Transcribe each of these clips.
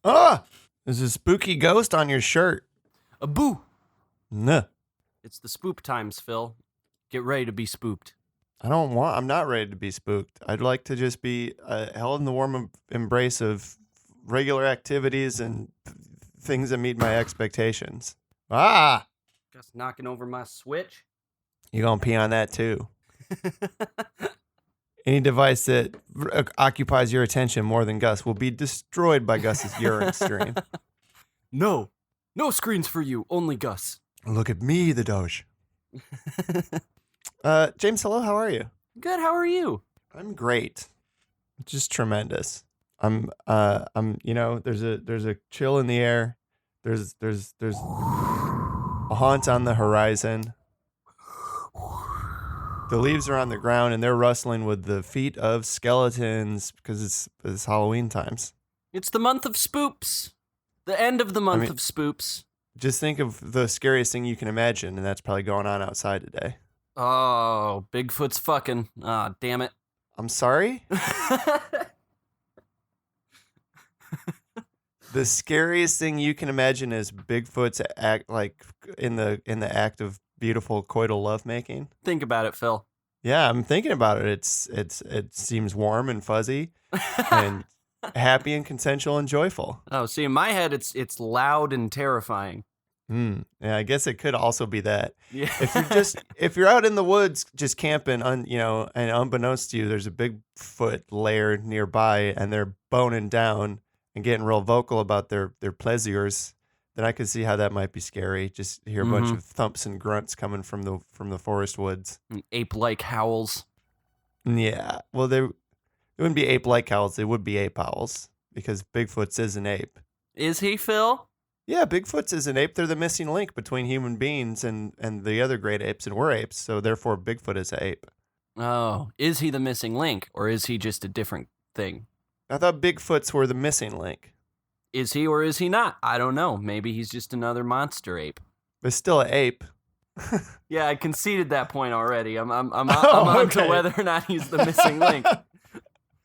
Ah! There's a spooky ghost on your shirt. A boo! Nah. It's the spoop times, Phil. Get ready to be spooped. I'm not ready to be spooked. I'd like to just be held in the warm embrace of regular activities and things that meet my expectations. Ah! Just knocking over my switch. You gonna pee on that too. Any device that occupies your attention more than Gus will be destroyed by Gus's urine stream. No screens for you, only Gus. Look at me, the Doge. James, hello, how are you? Good, how are you? I'm great. Just tremendous. There's a chill in the air. There's a haunt on the horizon. The leaves are on the ground and they're rustling with the feet of skeletons because it's Halloween times. It's the month of spoops. The end of the month of spoops. Just think of the scariest thing you can imagine, and that's probably going on outside today. Oh, Bigfoot's fucking. Ah, damn it. I'm sorry? The scariest thing you can imagine is Bigfoot's act, like in the act of beautiful coital lovemaking. Think about it, Phil. Yeah, I'm thinking about it. It seems warm and fuzzy and happy and consensual and joyful. Oh, see, in my head, it's loud and terrifying. Yeah, I guess it could also be that. Yeah. if you're out in the woods just camping, and unbeknownst to you, there's a Bigfoot lair nearby, and they're boning down and getting real vocal about their pleasures, then I could see how that might be scary. Just hear a bunch of thumps and grunts coming from the forest woods. Ape-like howls. Yeah, well, they wouldn't be ape-like howls. They would be ape howls because Bigfoot's is an ape. Is he, Phil? Yeah, Bigfoot's is an ape. They're the missing link between human beings and the other great apes, and we're apes, so therefore Bigfoot is an ape. Oh, is he the missing link, or is he just a different thing? I thought Bigfoots were the missing link. Is he or is he not? I don't know. Maybe he's just another monster ape. But still an ape. Yeah, I conceded that point already. I'm on okay. to whether or not he's the missing link.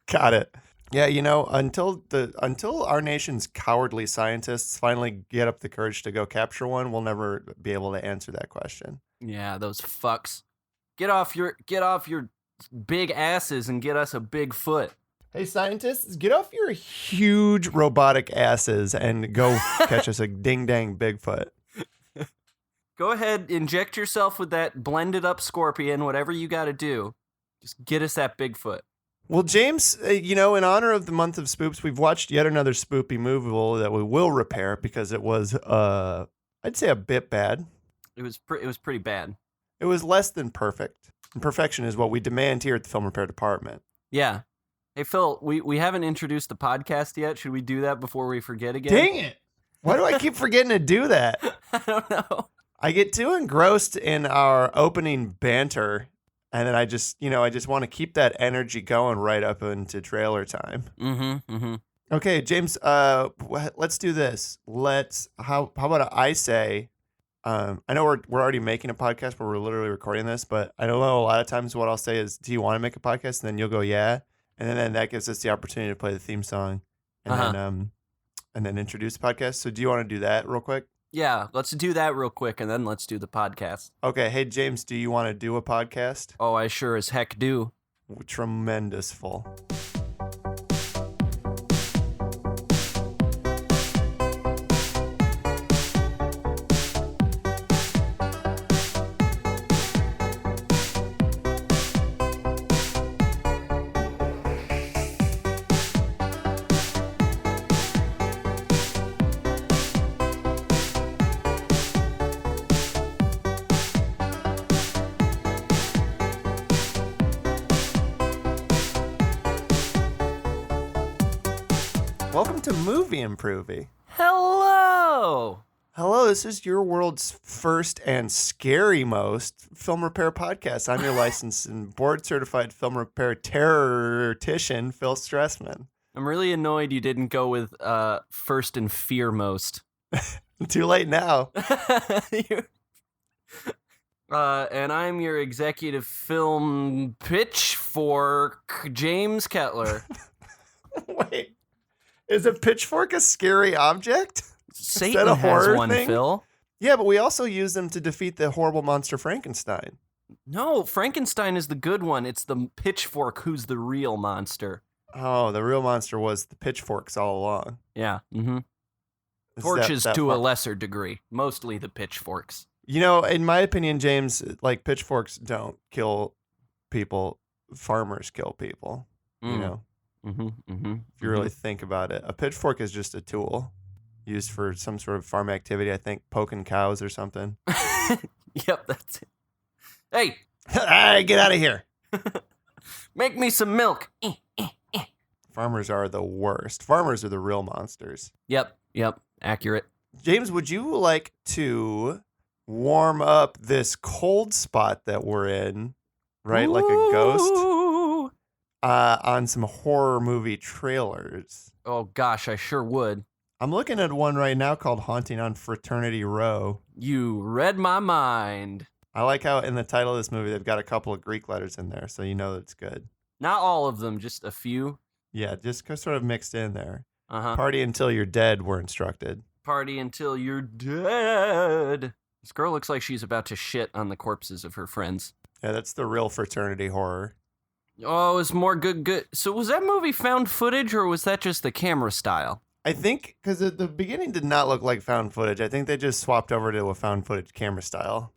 Got it. Yeah, until our nation's cowardly scientists finally get up the courage to go capture one, we'll never be able to answer that question. Yeah, those fucks. Get off your big asses and get us a big foot. Hey, scientists, get off your huge robotic asses and go catch us a ding-dang Bigfoot. Go ahead, inject yourself with that blended up scorpion, whatever you got to do. Just get us that Bigfoot. Well, James, in honor of the month of spoops, we've watched yet another spoopy movie that we will repair because it was, I'd say, a bit bad. It was pretty bad. It was less than perfect. And perfection is what we demand here at the Film Repair Department. Yeah. Hey, Phil, we haven't introduced the podcast yet. Should we do that before we forget again? Dang it! Why do I keep forgetting to do that? I don't know. I get too engrossed in our opening banter, and then I just want to keep that energy going right up into trailer time. Okay, James, let's do this. How about I say, I know we're already making a podcast where we're literally recording this, but I know a lot of times what I'll say is, do you want to make a podcast? And then you'll go, yeah. And then that gives us the opportunity to play the theme song and then introduce the podcast. So do you want to do that real quick? Yeah, let's do that real quick, and then let's do the podcast. Okay. Hey, James, do you want to do a podcast? Oh, I sure as heck do. Tremendous-ful. Welcome to Movie Improvy. Hello! Hello, this is your world's first and scary most film repair podcast. I'm your licensed and board-certified film repair terrortician, Phil Stressman. I'm really annoyed you didn't go with first and fearmost. Too late now. And I'm your executive film pitchfork, James Kettler. Wait. Is a pitchfork a scary object? Satan a has horror one, thing? Phil. Yeah, but we also use them to defeat the horrible monster Frankenstein. No, Frankenstein is the good one. It's the pitchfork who's the real monster. Oh, the real monster was the pitchforks all along. Yeah. Mm-hmm. Torches to a lesser degree. Mostly the pitchforks. You know, in my opinion, James, like pitchforks don't kill people. Farmers kill people. You know, if you really think about it, a pitchfork is just a tool used for some sort of farm activity. I think poking cows or something. Yep, that's it. Hey, all right, get out of here. Make me some milk. Farmers are the worst. Farmers are the real monsters. Yep, accurate. James, would you like to warm up this cold spot that we're in, right? Like a ghost, on some horror movie trailers. Oh, gosh, I sure would. I'm looking at one right now called Haunting on Fraternity Row. You read my mind. I like how in the title of this movie, they've got a couple of Greek letters in there, so you know that it's good. Not all of them, just a few. Yeah, just sort of mixed in there. Uh-huh. Party until you're dead, we're instructed. Party until you're dead. This girl looks like she's about to shit on the corpses of her friends. Yeah, that's the real fraternity horror. Oh, it's more good. So was that movie found footage, or was that just the camera style? I think, because the beginning did not look like found footage. I think they just swapped over to a found footage camera style.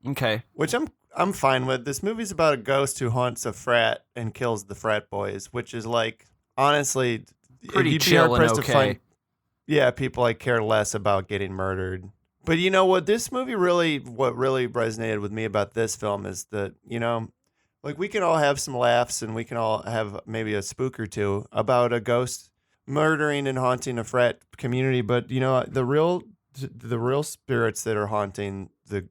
Okay. Which I'm fine with. This movie's about a ghost who haunts a frat and kills the frat boys, which is like, honestly, pretty chill and okay. Yeah, people like care less about getting murdered. But you know what? What really resonated with me about this film is that, you know, like we can all have some laughs and we can all have maybe a spook or two about a ghost murdering and haunting a frat community. But, you know, the real spirits that are haunting the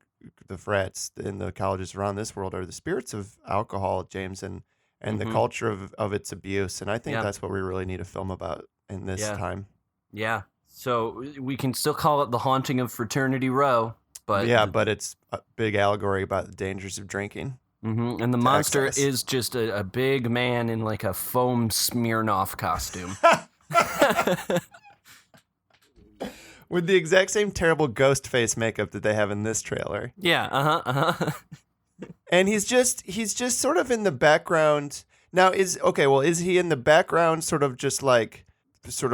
frats in the colleges around this world are the spirits of alcohol, James, and the culture of its abuse. And I think that's what we really need a film about in this time. Yeah. So we can still call it The Haunting of Fraternity Row, but but it's a big allegory about the dangers of drinking. And the monster is just a big man in like a foam Smirnoff costume. With the exact same terrible ghost face makeup that they have in this trailer. Yeah, And he's just sort of in the background. Now is he in the background sort of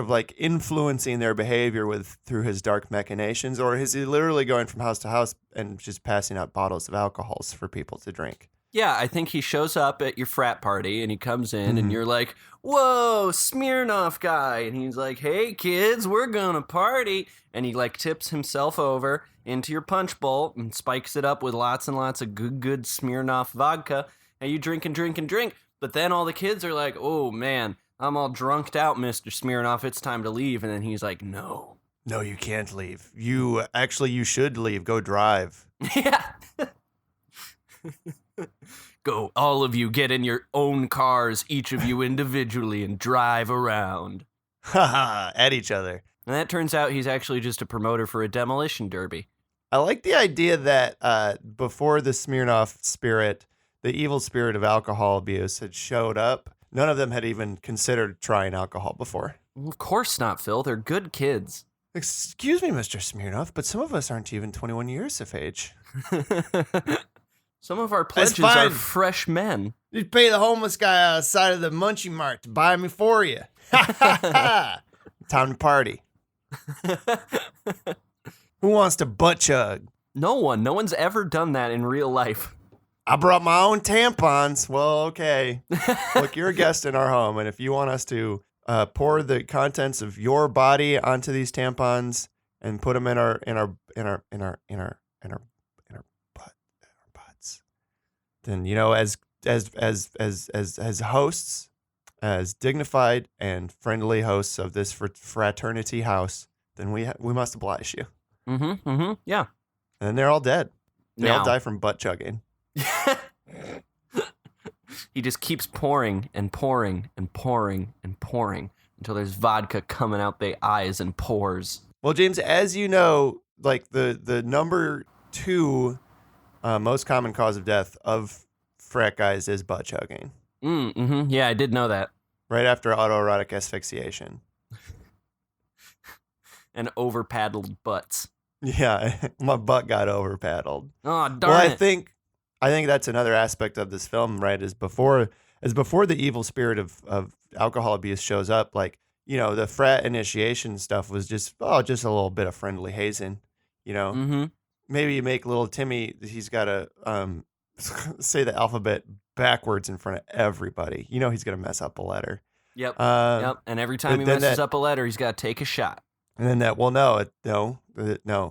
like influencing their behavior through his dark machinations, or is he literally going from house to house and just passing out bottles of alcohols for people to drink? Yeah, I think he shows up at your frat party and he comes in and you're like, whoa, Smirnoff guy. And he's like, hey kids, we're gonna party. And he like tips himself over into your punch bowl and spikes it up with lots and lots of good Smirnoff vodka. And you drink and drink and drink. But then all the kids are like, oh man, I'm all drunked out, Mr. Smirnoff. It's time to leave. And then he's like, no. No, you can't leave. You should leave. Go drive. Yeah. Go, all of you, get in your own cars, each of you individually, and drive around. Haha, at each other. And that turns out he's actually just a promoter for a demolition derby. I like the idea that before the Smirnoff spirit, the evil spirit of alcohol abuse had showed up, none of them had even considered trying alcohol before. Of course not, Phil. They're good kids. Excuse me, Mr. Smirnoff, but some of us aren't even 21 years of age. Some of our pledges are fresh men. You pay the homeless guy outside of the Munchie Mart to buy me for you. Time to party. Who wants to butt chug? No one. No one's ever done that in real life. I brought my own tampons. Well, okay. Look, you're a guest in our home, and if you want us to pour the contents of your body onto these tampons and put them in our butts, then, you know, as hosts, as dignified and friendly hosts of this fraternity house, then we must oblige you. Yeah. And they're all dead. They all die from butt chugging. He just keeps pouring and pouring and pouring and pouring until there's vodka coming out the eyes and pores. Well, James, as you know, like the number 2 most common cause of death of frat guys is butt chugging. Yeah, I did know that. Right after autoerotic asphyxiation. and over-paddled butts. Yeah, my butt got over paddled. Oh, darn Well, it. I think that's another aspect of this film, right? Is before the evil spirit of alcohol abuse shows up, like, the frat initiation stuff was just a little bit of friendly hazing, Mm-hmm. Maybe you make little Timmy, he's got to say the alphabet backwards in front of everybody. He's going to mess up a letter. Yep. Um, Yep. And every time he then messes up a letter, he's got to take a shot. And then no,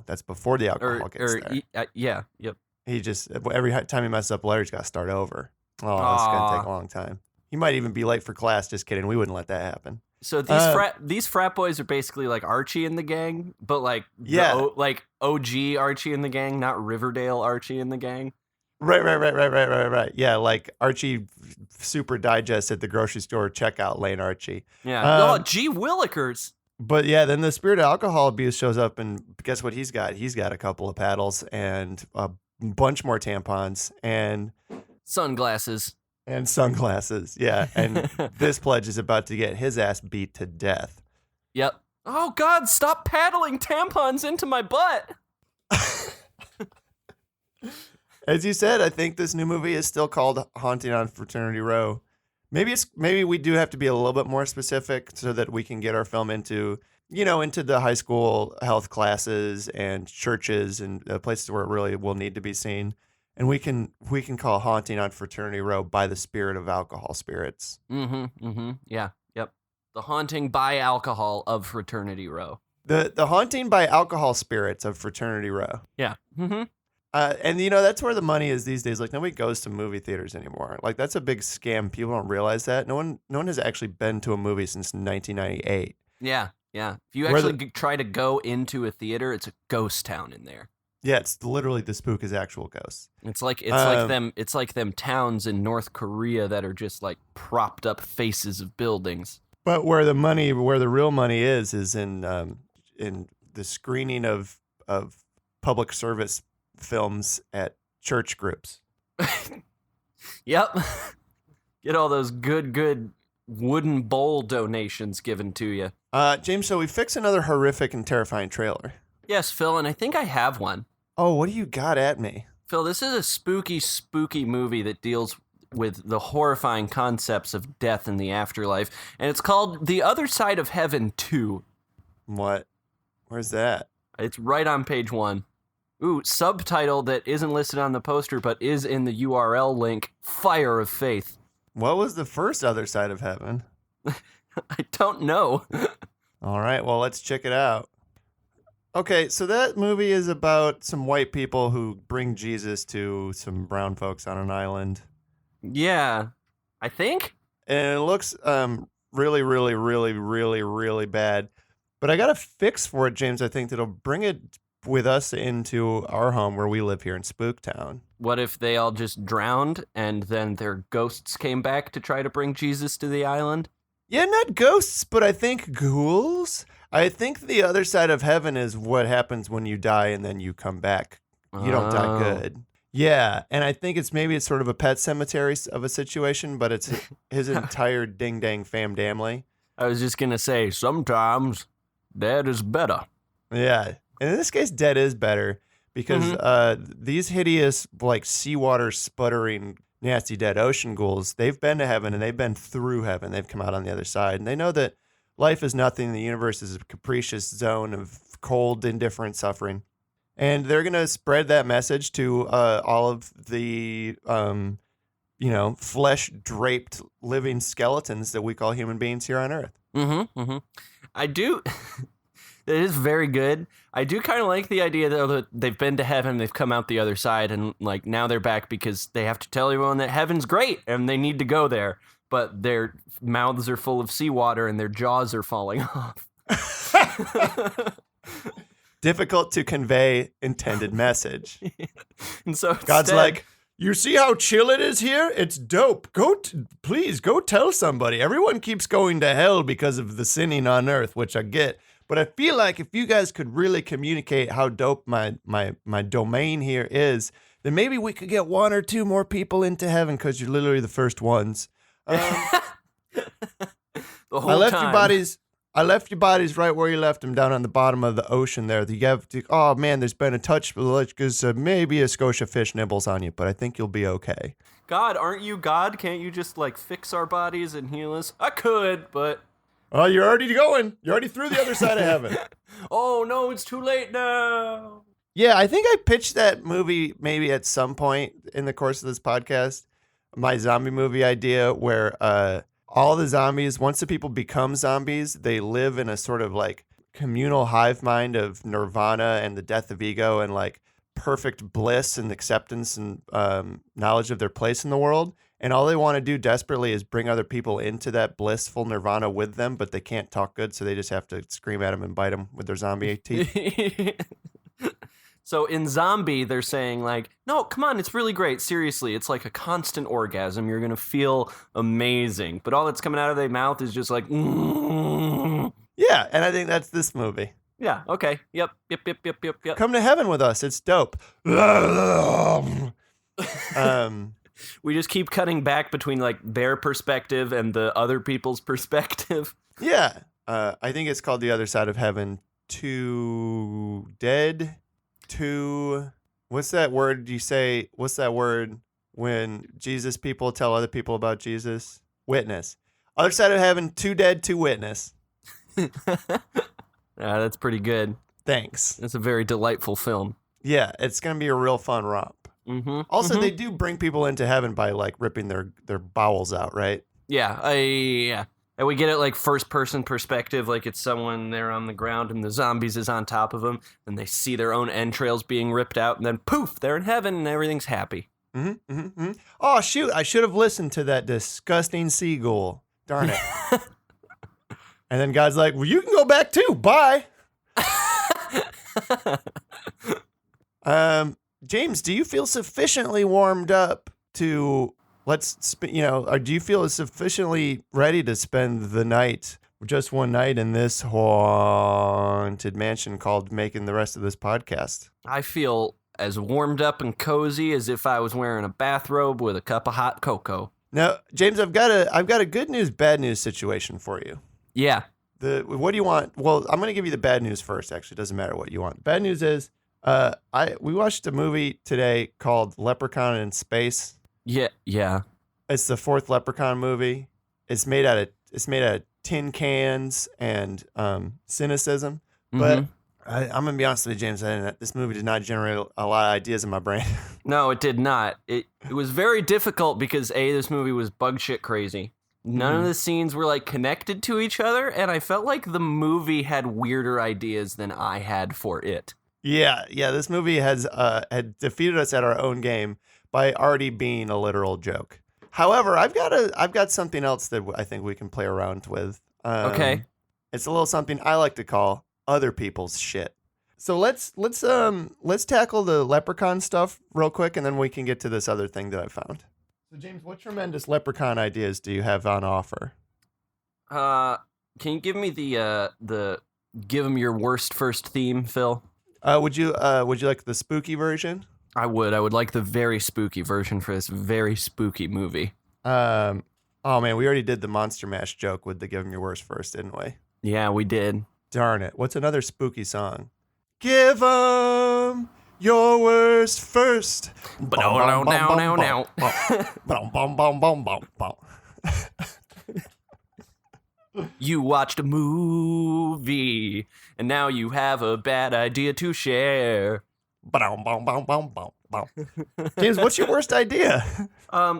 that's before the alcohol gets there. Yeah. Yep. He just, every time he messes up a letter, he's got to start over. Oh, that's going to take a long time. He might even be late for class. Just kidding. We wouldn't let that happen. So these frat boys are basically like Archie in the gang, but like like OG Archie in the gang, not Riverdale Archie in the gang. Right. Yeah, like Archie Super Digest at the grocery store checkout lane Archie. Yeah. Gee Willikers. But yeah, then the spirit of alcohol abuse shows up, and guess what he's got? He's got a couple of paddles and a bunch more tampons and sunglasses. Yeah, and this pledge is about to get his ass beat to death. Yep. Oh, God, stop paddling tampons into my butt. As you said, I think this new movie is still called Haunting on Fraternity Row. Maybe we do have to be a little bit more specific so that we can get our film into the high school health classes and churches and places where it really will need to be seen. And we can call Haunting on Fraternity Row by the spirit of alcohol spirits. Yeah. Yep. The haunting by alcohol of Fraternity Row. The haunting by alcohol spirits of Fraternity Row. Yeah. And that's where the money is these days. Like, nobody goes to movie theaters anymore. Like, that's a big scam. People don't realize that. No one has actually been to a movie since 1998. Yeah. If you actually try to go into a theater, it's a ghost town in there. Yeah, it's literally the spook is actual ghosts. It's like them towns in North Korea that are just like propped up faces of buildings. But where the real money is in the screening of public service films at church groups. Yep. Get all those good wooden bowl donations given to you. James, so we fix another horrific and terrifying trailer. Yes, Phil, and I think I have one. Oh, what do you got at me? Phil, this is a spooky movie that deals with the horrifying concepts of death and the afterlife, and it's called The Other Side of Heaven 2. What? Where's that? It's right on page 1. Ooh, subtitle that isn't listed on the poster but is in the URL link, Fire of Faith. What was the first Other Side of Heaven? I don't know. All right, well, let's check it out. Okay, so that movie is about some white people who bring Jesus to some brown folks on an island. Yeah, I think. And it looks really, really, really, really, really bad. But I got a fix for it, James, I think, that'll bring it with us into our home where we live here in Spooktown. What if they all just drowned and then their ghosts came back to try to bring Jesus to the island? Yeah, not ghosts, but I think ghouls. I think the other side of heaven is what happens when you die and then you come back. You don't die good. Yeah, and I think it's sort of a pet cemetery of a situation, but it's his entire ding-dang family. I was just going to say, sometimes dead is better. Yeah, and in this case, dead is better because these hideous, like, seawater sputtering, nasty dead ocean ghouls, they've been to heaven and they've been through heaven. They've come out on the other side, and they know that life is nothing. The universe is a capricious zone of cold, indifferent suffering. And they're going to spread that message to all of the, flesh-draped living skeletons that we call human beings here on Earth. I do. It is very good. I do kind of like the idea, though, that they've been to heaven, they've come out the other side, and like now they're back because they have to tell everyone that heaven's great and they need to go there. But their mouths are full of seawater and their jaws are falling off. Difficult to convey intended message. And so God's like, you see how chill it is here? It's dope. Please go tell somebody. Everyone keeps going to hell because of the sinning on earth, which I get. But I feel like if you guys could really communicate how dope my domain here is, then maybe we could get one or two more people into heaven because you're literally the first ones. The whole I left time. your bodies I left your bodies right where you left them, down on the bottom of the ocean there. You have to, oh, man, there's been a touch because maybe a Scotia fish nibbles on you, but I think you'll be okay. God, aren't you God? Can't you just, like, fix our bodies and heal us? I could, but... Oh, you're already going. You're already through the other side of heaven. Oh, no, it's too late now. Yeah, I think I pitched that movie maybe at some point in the course of this podcast, my zombie movie idea where all the zombies, once the people become zombies, they live in a sort of like communal hive mind of nirvana and the death of ego and like perfect bliss and acceptance and knowledge of their place in the world. And all they want to do desperately is bring other people into that blissful nirvana with them, but they can't talk good, so they just have to scream at them and bite them with their zombie teeth. So in Zombie, they're saying like, no, come on, it's really great. Seriously, it's like a constant orgasm. You're going to feel amazing. But all that's coming out of their mouth is just like, Yeah, and I think that's this movie. Yeah, okay. Yep. Come to heaven with us. It's dope. We just keep cutting back between like their perspective and the other people's perspective. Yeah. I think it's called The Other Side of Heaven. Too dead. To what's that word you say? What's that word when Jesus people tell other people about Jesus? Witness. Other side of heaven, too dead, to witness. That's pretty good. Thanks. It's a very delightful film. Yeah, it's gonna be a real fun romp. Mm-hmm. Also, they do bring people into heaven by like ripping their bowels out, right? Yeah, yeah. And we get it like first person perspective, like it's someone there on the ground and the zombies is on top of them, and they see their own entrails being ripped out, and then poof, they're in heaven and everything's happy. Oh shoot! I should have listened to that disgusting seagull. Darn it! And then God's like, "Well, you can go back too. Bye." James, do you feel sufficiently warmed up to? Or do you feel sufficiently ready to spend the night, just one night in this haunted mansion called making the rest of this podcast? I feel as warmed up and cozy as if I was wearing a bathrobe with a cup of hot cocoa. Now, James, I've got a good news, bad news situation for you. Yeah. What do you want? Well, I'm going to give you the bad news first, actually. It doesn't matter what you want. Bad news is we watched a movie today called Leprechaun in Space. Yeah. It's the fourth Leprechaun movie. It's made out of tin cans and cynicism. But I'm gonna be honest with you, James. This movie did not generate a lot of ideas in my brain. No, it did not. It was very difficult because this movie was bug shit crazy. None of the scenes were like connected to each other, and I felt like the movie had weirder ideas than I had for it. Yeah. This movie had defeated us at our own game by already being a literal joke. However, I've got something else that I think we can play around with. Okay. It's a little something I like to call other people's shit. So let's tackle the Leprechaun stuff real quick, and then we can get to this other thing that I found. So James, what tremendous Leprechaun ideas do you have on offer? Can you give me the give 'em your worst first theme, Phil? Would you like the spooky version? I would like the very spooky version for this very spooky movie. Oh man, we already did the Monster Mash joke with the give 'em your worst first, didn't we? Yeah, we did. Darn it. What's another spooky song? Give 'em your worst first. You watched a movie, and now you have a bad idea to share. James, what's your worst idea?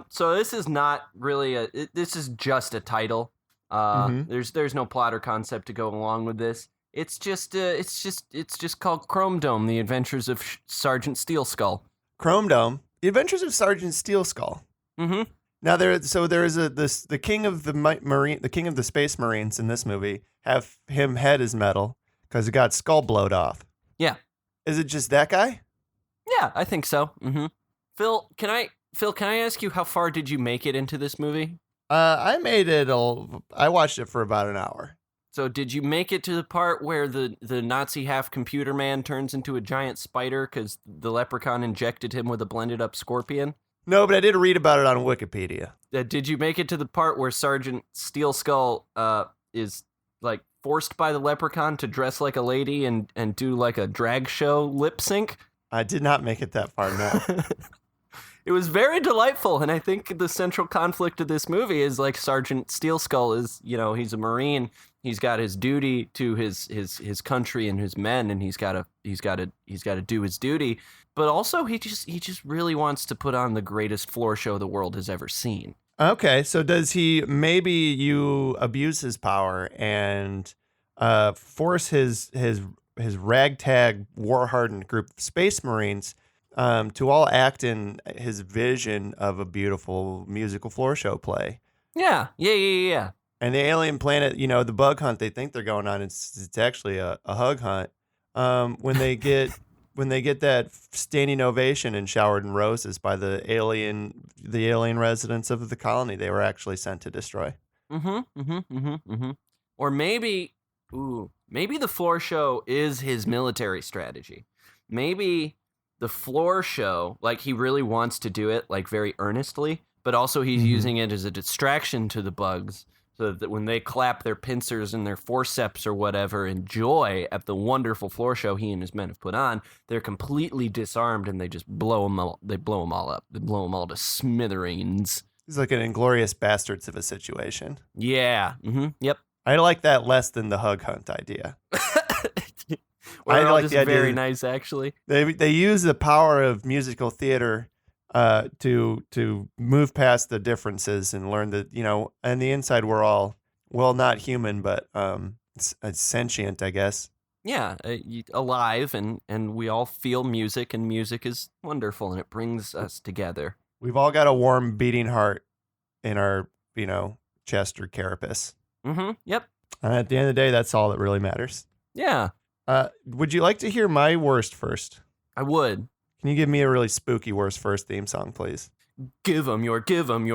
So this is not really this is just a title. There's no plot or concept to go along with this. It's just called Chrome Dome: The Adventures of Sergeant Steel Skull. Chrome Dome: The Adventures of Sergeant Steel Skull. Now there is the king of the Space Marines in this movie. Have him head his metal because he got skull blowed off. Yeah. Is it just that guy? Yeah, I think so. Phil, can I ask you how far did you make it into this movie? I watched it for about an hour. So did you make it to the part where the Nazi half computer man turns into a giant spider because the Leprechaun injected him with a blended up scorpion? No, but I did read about it on Wikipedia. Did you make it to the part where Sergeant Steel Skull is like forced by the Leprechaun to dress like a lady and do like a drag show lip sync. I did not make it that far, no. It was very delightful, and I think the central conflict of this movie is like Sergeant Steel Skull is, he's a Marine. He's got his duty to his country and his men, and he's got to do his duty. But also, he just really wants to put on the greatest floor show the world has ever seen. Okay, so does he you abuse his power and force his ragtag war-hardened group of Space Marines to all act in his vision of a beautiful musical floor show play? Yeah. And the alien planet, the bug hunt they think they're going on, it's actually a hug hunt. When they get that standing ovation and showered in roses by the alien residents of the colony they were actually sent to destroy. Or maybe the floor show is his military strategy. Maybe the floor show, like he really wants to do it like very earnestly, but also he's using it as a distraction to the bugs so that when they clap their pincers and their forceps or whatever in joy at the wonderful floor show he and his men have put on, they're completely disarmed and they just blow them all up. They blow them all to smithereens. It's like an Inglorious Bastards of a situation. Yeah. Yep. I like that less than the hug hunt idea. I like the idea. Very nice, actually. They use the power of musical theater to move past the differences and learn that, on the inside we're all, well, not human, but sentient, I guess. Yeah, alive, and we all feel music, and music is wonderful, and it brings us together. We've all got a warm beating heart in our, chest or carapace. Yep. And at the end of the day, that's all that really matters. Yeah. Would you like to hear my worst first? I would. Can you give me a really spooky worst first theme song, please? Give 'em your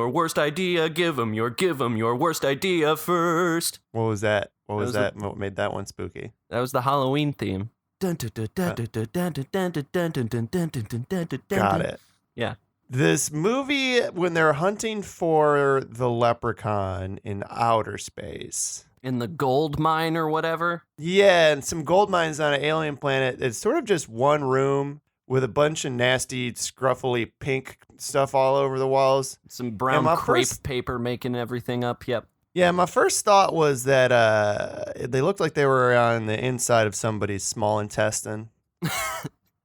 worst idea. Give 'em your worst idea first. What was that? What made that one spooky? That was the Halloween theme. Got it. Yeah. This movie, when they're hunting for the Leprechaun in outer space. In the gold mine or whatever? Yeah, and some gold mines on an alien planet. It's sort of just one room with a bunch of nasty, scruffily pink stuff all over the walls. Some brown crepe paper making everything up, yep. Yeah, my first thought was that they looked like they were on the inside of somebody's small intestine.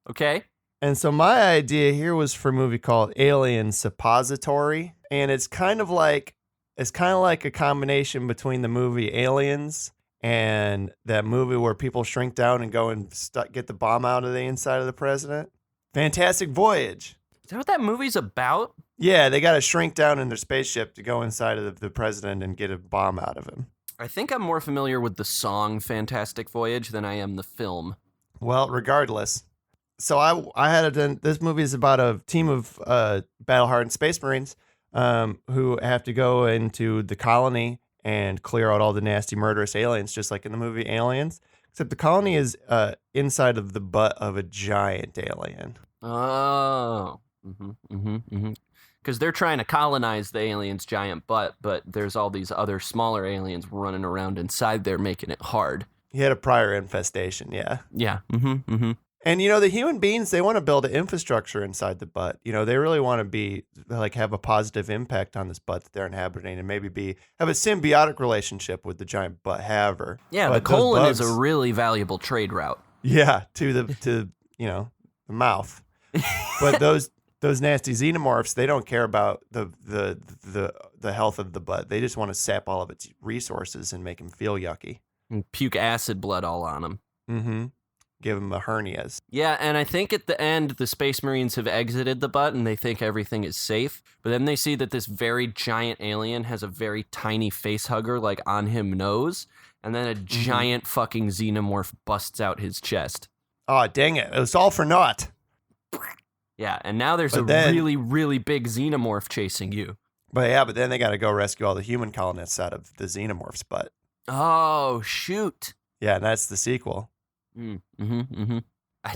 Okay. And so my idea here was for a movie called Alien Suppository, and it's kind of like a combination between the movie Aliens and that movie where people shrink down and go and get the bomb out of the inside of the president. Fantastic Voyage. Is that what that movie's about? Yeah, they got to shrink down in their spaceship to go inside of the president and get a bomb out of him. I think I'm more familiar with the song Fantastic Voyage than I am the film. Well, regardless. So I had this movie is about a team of battle-hardened Space Marines who have to go into the colony and clear out all the nasty, murderous aliens, just like in the movie Aliens. Except the colony is inside of the butt of a giant alien. Oh. Because they're trying to colonize the alien's giant butt, but there's all these other smaller aliens running around inside there making it hard. He had a prior infestation, yeah. Yeah. And, the human beings, they want to build an infrastructure inside the butt. They really want to be, have a positive impact on this butt that they're inhabiting and maybe have a symbiotic relationship with the giant butt haver. Yeah, but the colon is a really valuable trade route. Yeah, to the mouth. But those nasty xenomorphs, they don't care about the health of the butt. They just want to sap all of its resources and make them feel yucky. And puke acid blood all on them. Mm-hmm. Give them the hernias. Yeah, and I think at the end, the Space Marines have exited the butt and they think everything is safe. But then they see that this very giant alien has a very tiny face hugger, like on him nose. And then a giant fucking xenomorph busts out his chest. Oh, dang it. It was all for naught. Yeah, and now there's really, really big xenomorph chasing you. But then they got to go rescue all the human colonists out of the xenomorph's butt. Oh, shoot. Yeah, and that's the sequel. I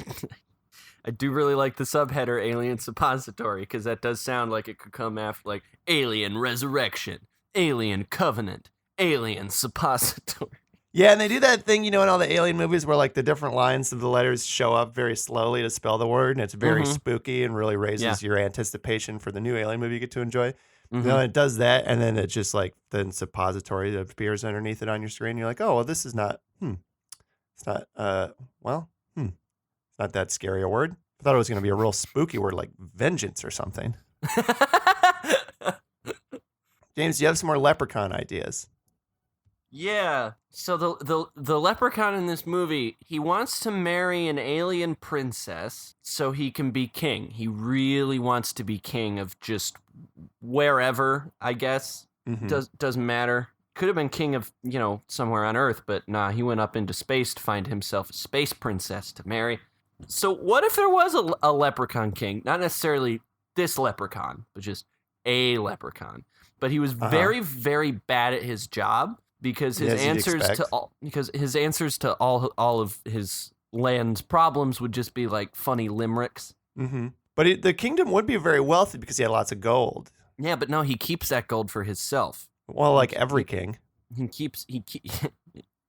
do really like the subheader Alien Suppository, because that does sound like it could come after, like, Alien Resurrection, Alien Covenant, Alien Suppository. Yeah, and they do that thing, in all the alien movies where like the different lines of the letters show up very slowly to spell the word, and it's very spooky and really raises your anticipation for the new alien movie you get to enjoy. It does that, and then it just like then suppository that appears underneath it on your screen. You're like, oh, well, this is not. It's not. It's not that scary a word. I thought it was going to be a real spooky word like vengeance or something. James, do you have some more Leprechaun ideas? Yeah. So the Leprechaun in this movie, he wants to marry an alien princess so he can be king. He really wants to be king of just wherever, I guess. Doesn't matter. Could have been king of, somewhere on Earth, but nah, he went up into space to find himself a space princess to marry. So what if there was a leprechaun king? Not necessarily this leprechaun, but just a leprechaun. But he was very, very bad at his job because his answers to all of his land's problems would just be like funny limericks. But the kingdom would be very wealthy because he had lots of gold. Yeah, but no, he keeps that gold for himself. Well, like every king.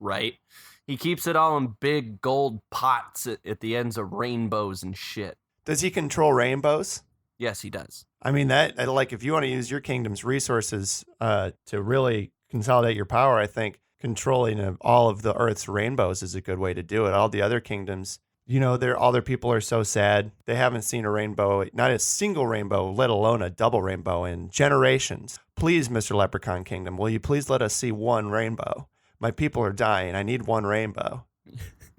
Right. He keeps it all in big gold pots at the ends of rainbows and shit. Does he control rainbows? Yes, he does. I mean, that like if you want to use your kingdom's resources to really consolidate your power, I think controlling all of the Earth's rainbows is a good way to do it. All the other kingdoms, all their people are so sad. They haven't seen a rainbow, not a single rainbow, let alone a double rainbow in generations. Please, Mr. Leprechaun Kingdom, will you please let us see one rainbow? My people are dying. I need one rainbow.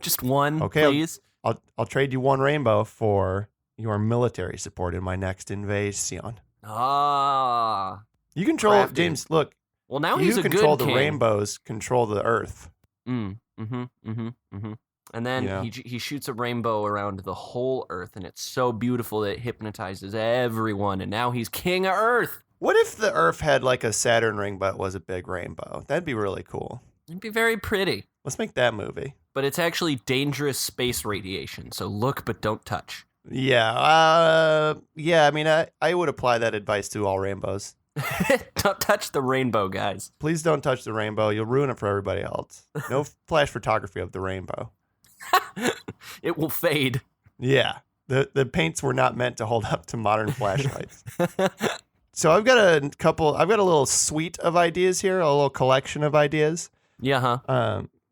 Just one, okay, please? I'll trade you one rainbow for your military support in my next invasion. You control, crafted. James, look. Well, now he's a good king. You control the rainbows, control the Earth. And then he shoots a rainbow around the whole Earth, and it's so beautiful that it hypnotizes everyone, and now he's king of Earth. What if the Earth had like a Saturn ring, but was a big rainbow? That'd be really cool. It'd be very pretty. Let's make that movie. But it's actually dangerous space radiation, so look but don't touch. Yeah. I mean, I would apply that advice to all rainbows. Don't touch the rainbow, guys. Please don't touch the rainbow. You'll ruin it for everybody else. No flash photography of the rainbow. It will fade. Yeah. The paints were not meant to hold up to modern flashlights. So I've got a little suite of ideas here, a little collection of ideas. Yeah,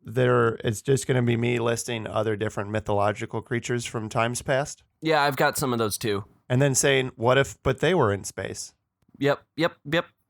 It's just going to be me listing other different mythological creatures from times past. Yeah, I've got some of those too. And then saying, what if, but they were in space? Yep.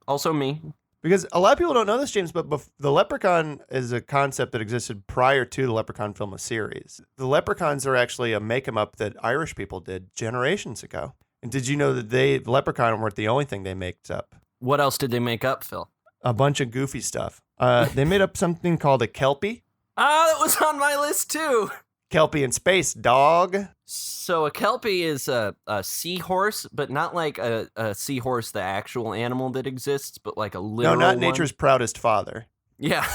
Also me. Because a lot of people don't know this, James, but the Leprechaun is a concept that existed prior to the Leprechaun film series. The Leprechauns are actually a make-em-up that Irish people did generations ago. And did you know that the Leprechaun weren't the only thing they made up? What else did they make up, Phil? A bunch of goofy stuff. They made up something called a Kelpie. That was on my list too. Kelpie in space, dog. So a Kelpie is a seahorse, but not like a seahorse, the actual animal that exists, but like a literal No, not one. nature's proudest father. Yeah.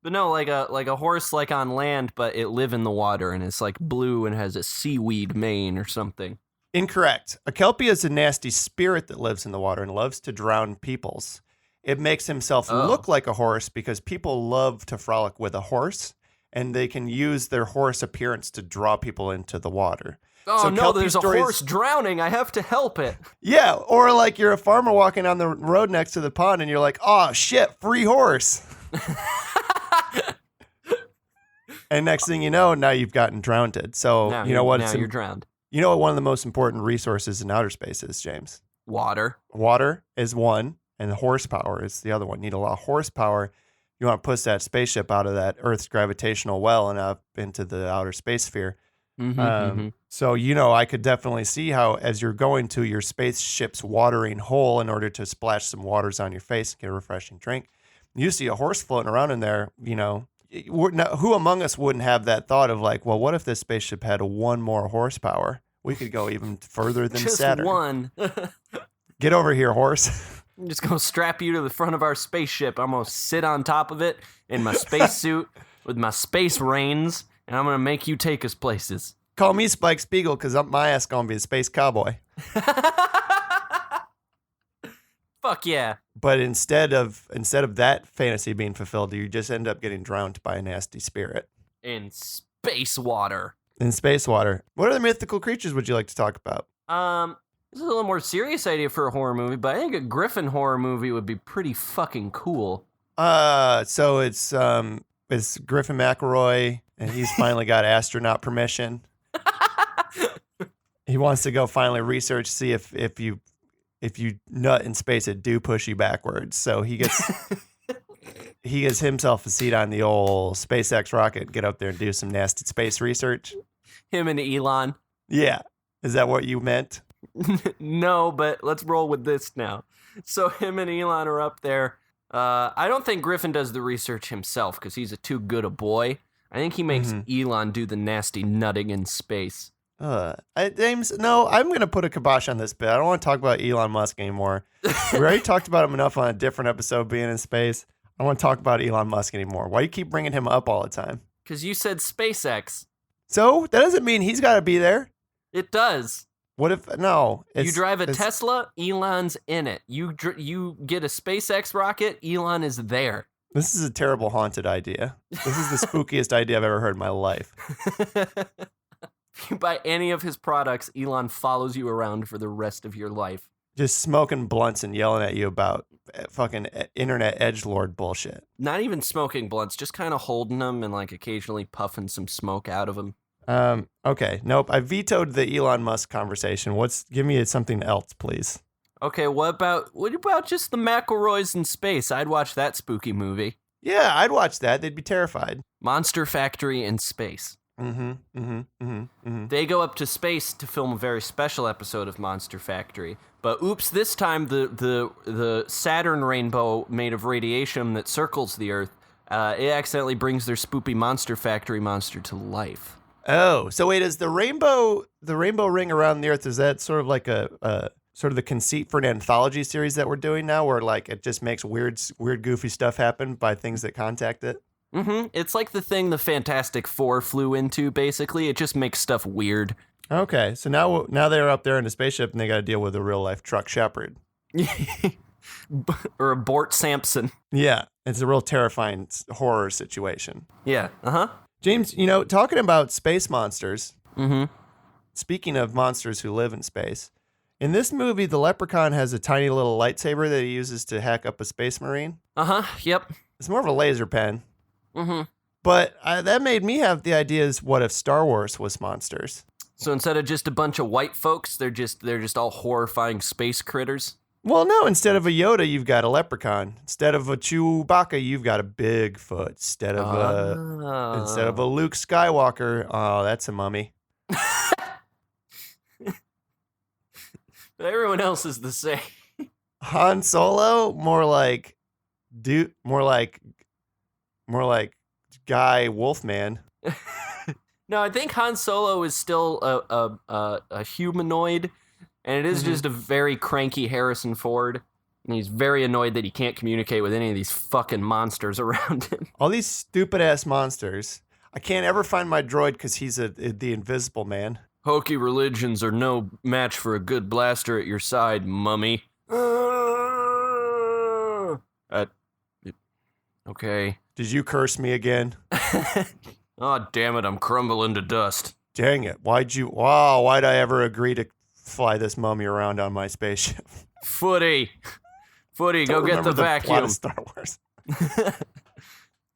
But no, like a horse like on land, but it live in the water and it's like blue and has a seaweed mane or something. Incorrect. A Kelpie is a nasty spirit that lives in the water and loves to drown peoples. It makes himself look like a horse because people love to frolic with a horse, and they can use their horse appearance to draw people into the water. Oh, so no, Kelpie there's a horse drowning. I have to help it. Yeah, or like you're a farmer walking on the road next to the pond, and you're like, oh, shit, free horse. And next thing you know, now you've gotten drowned. So now, you know what? Now you're drowned. You know what one of the most important resources in outer space is, James? Water. Water is one, and horsepower is the other one. You need a lot of horsepower. You want to push that spaceship out of that Earth's gravitational well and up into the outer space sphere. So, I could definitely see how as you're going to your spaceship's watering hole in order to splash some waters on your face and get a refreshing drink, you see a horse floating around in there, who among us wouldn't have that thought of like, well, what if this spaceship had one more horsepower? We could go even further than just Saturn. One. Get over here, horse. I'm just going to strap you to the front of our spaceship. I'm going to sit on top of it in my spacesuit with my space reins, and I'm going to make you take us places. Call me Spike Spiegel because my ass going to be a space cowboy. Fuck Fuck yeah. But instead of that fantasy being fulfilled, you just end up getting drowned by a nasty spirit. In space water. In space water. What other mythical creatures would you like to talk about? This is a little more serious idea for a horror movie, but I think a Griffin horror movie would be pretty fucking cool. So it's Griffin McElroy, and he's finally got astronaut permission. He wants to go finally research, see if you nut in space, it do push you backwards. So he gets himself a seat on the old SpaceX rocket, get up there and do some nasty space research. Him and Elon. Yeah. Is that what you meant? No, but let's roll with this now. So him and Elon are up there. I don't think Griffin does the research himself because he's too good a boy. I think he makes Elon do the nasty nutting in space. James, no, I'm going to put a kibosh on this bit. I don't want to talk about Elon Musk anymore. We already talked about him enough on a different episode being in space. I don't want to talk about Elon Musk anymore. Why do you keep bringing him up all the time? Because you said SpaceX. So that doesn't mean he's got to be there. It does. What if, no. You drive a Tesla, Elon's in it. You get a SpaceX rocket, Elon is there. This is a terrible haunted idea. This is the spookiest idea I've ever heard in my life. If you buy any of his products, Elon follows you around for the rest of your life. Just smoking blunts and yelling at you about fucking internet edgelord bullshit. Not even smoking blunts, just kind of holding them and like occasionally puffing some smoke out of them. Okay. Nope. I vetoed the Elon Musk conversation. Give me something else, please. Okay. What about just the McElroys in space? I'd watch that spooky movie. Yeah, I'd watch that. They'd be terrified. Monster Factory in space. They go up to space to film a very special episode of Monster Factory. But oops, this time the Saturn rainbow made of radiation that circles the Earth, it accidentally brings their spoopy Monster Factory monster to life. Oh, so wait, is the rainbow ring around the Earth, is that sort of like a sort of the conceit for an anthology series that we're doing now, where like it just makes weird goofy stuff happen by things that contact it? It's like the thing the Fantastic Four flew into, basically. It just makes stuff weird. Okay, so now they're up there in a spaceship and they got to deal with a real life Truck Shepherd. Or a Bort Sampson. Yeah, it's a real terrifying horror situation. Yeah, James, talking about space monsters, speaking of monsters who live in space, in this movie, the Leprechaun has a tiny little lightsaber that he uses to hack up a space marine. Yep. It's more of a laser pen. But that made me have the ideas, what if Star Wars was monsters? So instead of just a bunch of white folks, they're just all horrifying space critters? Well, no, instead of a Yoda, you've got a Leprechaun. Instead of a Chewbacca, you've got a Bigfoot. Instead of a Luke Skywalker, oh, that's a mummy. But everyone else is the same. Han Solo, more like Guy Wolfman. No, I think Han Solo is still a humanoid, and it is just a very cranky Harrison Ford. And he's very annoyed that he can't communicate with any of these fucking monsters around him. All these stupid-ass monsters. I can't ever find my droid because he's the Invisible Man. Hokey religions are no match for a good blaster at your side, mummy. Okay. Did you curse me again? Oh, damn it, I'm crumbling to dust. Dang it. Why'd I ever agree to fly this mummy around on my spaceship? Footy, go get the vacuum. Plot of Star Wars.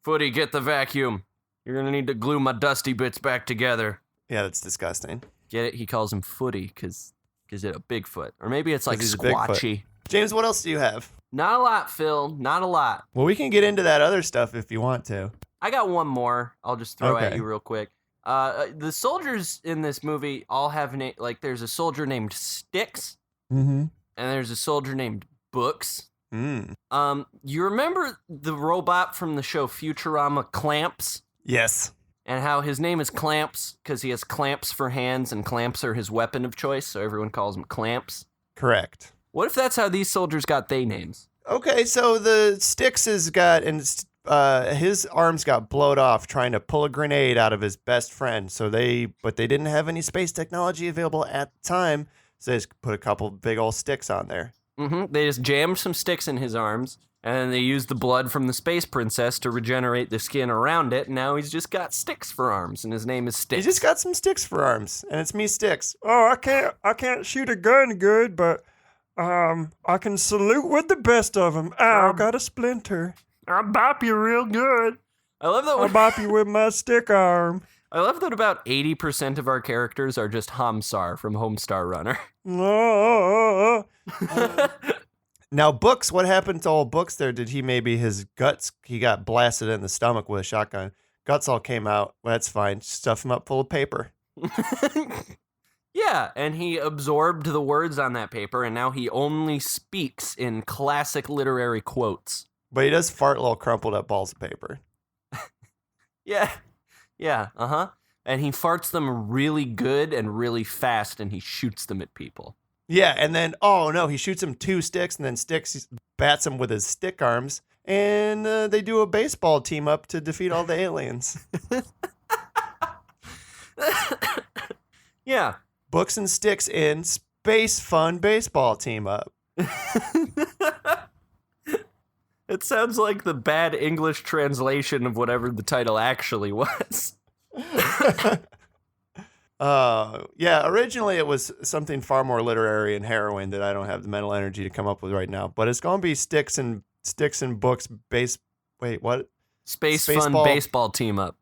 Footy, get the vacuum. You're gonna need to glue my dusty bits back together. Yeah, that's disgusting. Get it? He calls him Footy because he's a Bigfoot. Or maybe it's like Squatchy. James, what else do you have? Not a lot, Phil. Not a lot. Well, we can get into that other stuff if you want to. I got one more. I'll just throw at you real quick. The soldiers in this movie all have there's a soldier named Sticks, and there's a soldier named Books. You remember the robot from the show Futurama, Clamps? Yes. And how his name is Clamps because he has clamps for hands, and clamps are his weapon of choice, so everyone calls him Clamps. Correct. What if that's how these soldiers got their names? Okay, so the Sticks has got, and his arms got blowed off trying to pull a grenade out of his best friend. But they didn't have any space technology available at the time, so they just put a couple big old sticks on there. They just jammed some sticks in his arms, and then they used the blood from the space princess to regenerate the skin around it, and now he's just got sticks for arms, and his name is Sticks. He just got some sticks for arms, and it's me, Sticks. Oh, I can't shoot a gun good, but I can salute with the best of them. Ow, got a splinter. I'll bop you real good. I'll bop you with my stick arm. I love that about 80% of our characters are just Hamsar from Homestar Runner. Now, Books, what happened to old Books there? Did he maybe his guts, he got blasted in the stomach with a shotgun. Guts all came out. Well, that's fine. Stuff him up full of paper. Yeah, and he absorbed the words on that paper, and now he only speaks in classic literary quotes. But he does fart little crumpled up balls of paper. Yeah, And he farts them really good and really fast, and he shoots them at people. Yeah, and then, oh no, he shoots him 2 sticks, and then Sticks bats him with his stick arms, and they do a baseball team up to defeat all the aliens. Yeah. Books and Sticks in Space Fun Baseball Team Up. It sounds like the bad English translation of whatever the title actually was. Yeah, originally it was something far more literary and harrowing that I don't have the mental energy to come up with right now. But it's going to be Sticks and Books Space Fun Baseball Team Up.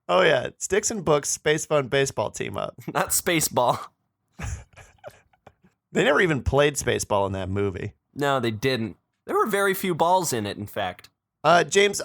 Oh, yeah. Sticks and Books Space Fun Baseball Team Up. Not Spaceball. They never even played Spaceball in that movie. No, they didn't. There were very few balls in it, in fact. James,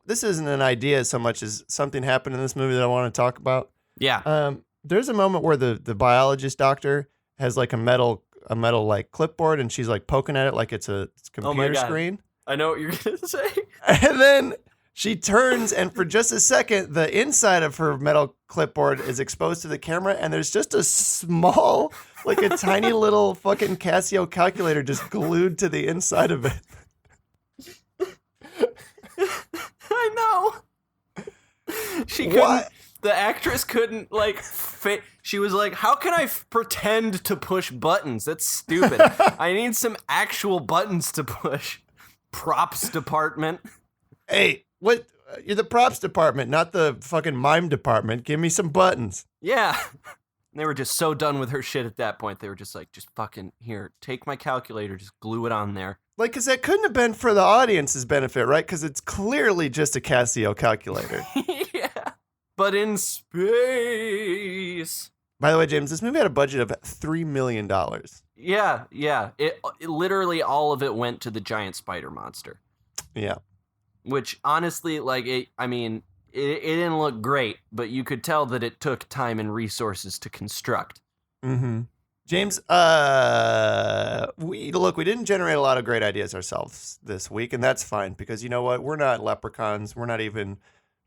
this isn't an idea so much as something happened in this movie that I want to talk about. Yeah. There's a moment where the biologist doctor has like a metal like clipboard, and she's like poking at it like it's a computer screen. I know what you're going to say. And then she turns, and for just a second, the inside of her metal clipboard is exposed to the camera, and there's just a small, like a tiny little fucking Casio calculator just glued to the inside of it. I know. She couldn't. What? The actress couldn't, like, she was like, how can I pretend to push buttons? That's stupid. I need some actual buttons to push. Props department. Hey, what? You're the props department, not the fucking mime department. Give me some buttons. Yeah. They were just so done with her shit at that point. They were just like, just fucking, here, take my calculator, just glue it on there. Like, because that couldn't have been for the audience's benefit, right? Because it's clearly just a Casio calculator. Yeah. But in space. By the way, James, this movie had a budget of $3 million. Yeah. It literally, all of it went to the giant spider monster. Yeah. Which, honestly, like, it didn't look great, but you could tell that it took time and resources to construct. Mm-hmm. James, we didn't generate a lot of great ideas ourselves this week, and that's fine, because you know what? We're not leprechauns. We're not even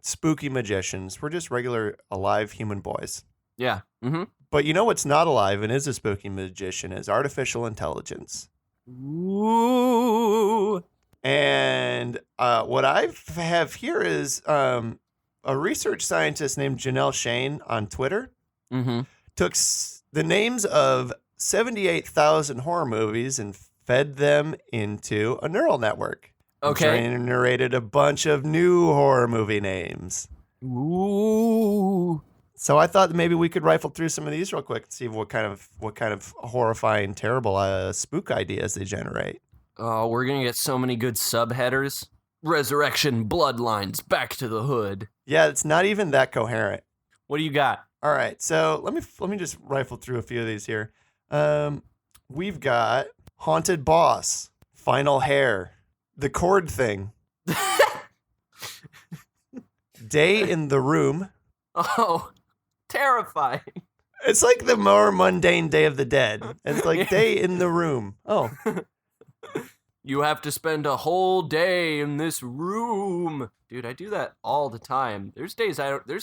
spooky magicians. We're just regular, alive human boys. Yeah. Mm-hmm. But you know what's not alive and is a spooky magician is artificial intelligence. Ooh. And what I have here is a research scientist named Janelle Shane on Twitter took the names of 78,000 horror movies and fed them into a neural network. Okay. And generated a bunch of new horror movie names. Ooh. So I thought that maybe we could rifle through some of these real quick and see what kind of horrifying, terrible spook ideas they generate. Oh, we're gonna get so many good subheaders. Resurrection, bloodlines, back to the hood. Yeah, it's not even that coherent. What do you got? All right, so let me just rifle through a few of these here. We've got Haunted Boss, Final Hair, The Cord Thing, Day in the Room. Oh, terrifying. It's like the more mundane Day of the Dead. It's like Day in the Room. Oh. You have to spend a whole day in this room. Dude, I do that all the time. There's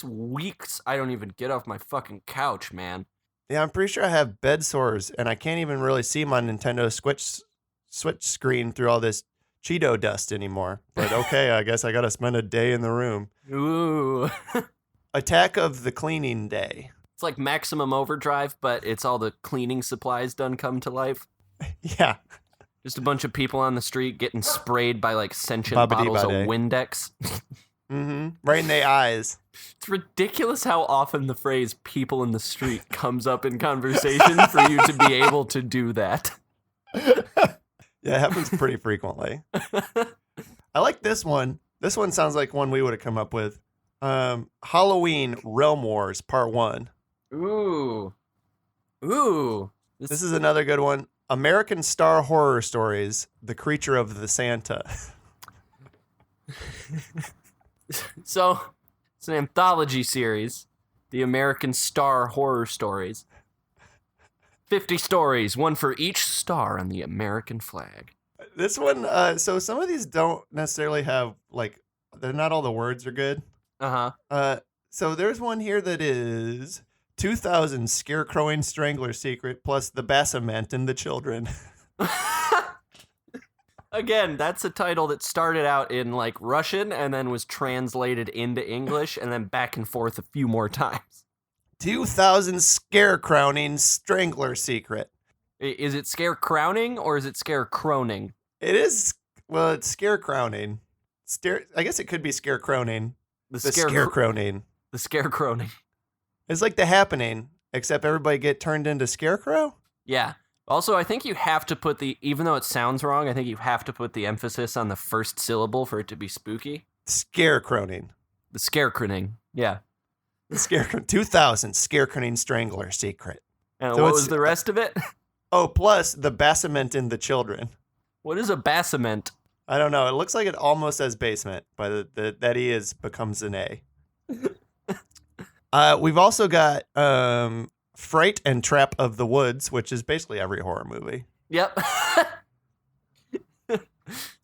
weeks I don't even get off my fucking couch, man. Yeah, I'm pretty sure I have bed sores, and I can't even really see my Nintendo Switch screen through all this Cheeto dust anymore. But okay, I guess I gotta spend a day in the room. Ooh. Attack of the Cleaning Day. It's like Maximum Overdrive, but it's all the cleaning supplies done come to life. Yeah. Just a bunch of people on the street getting sprayed by like sentient Babidi bottles of bade. Windex. Right in the eyes. It's ridiculous how often the phrase people in the street comes up in conversation for you to be able to do that. Yeah, it happens pretty frequently. I like this one. This one sounds like one we would have come up with. Halloween Realm Wars Part 1. Ooh. This is another good one. American Star Horror Stories, The Creature of the Santa. So, it's an anthology series, the American Star Horror Stories. 50 stories, one for each star on the American flag. This one, so some of these don't necessarily have, like, they're not all the words are good. So there's one here that is 2000 Scarecrowing Strangler Secret plus the Bassament and the Children. Again, that's a title that started out in like Russian and then was translated into English and then back and forth a few more times. 2000 Scarecrowing Strangler Secret. Is it Scarecrowning or is it Scarecrowning? It is, well, it's Scarecrowning. I guess it could be Scarecrowning. The Scarecrowning. The Scarecrowning. It's like The Happening, except everybody get turned into Scarecrow? Yeah. Also, I think you have to put even though it sounds wrong, I think you have to put the emphasis on the first syllable for it to be spooky. Scarecrowning. The Scarecrowning. Yeah. The Scarecrow. 2000 Scarecrowing Strangler Secret. And so what was the rest of it? Oh, plus the Bassament and the Children. What is a bassament? I don't know. It looks like it almost says basement, but that E becomes an A. We've also got Fright and Trap of the Woods, which is basically every horror movie. Yep.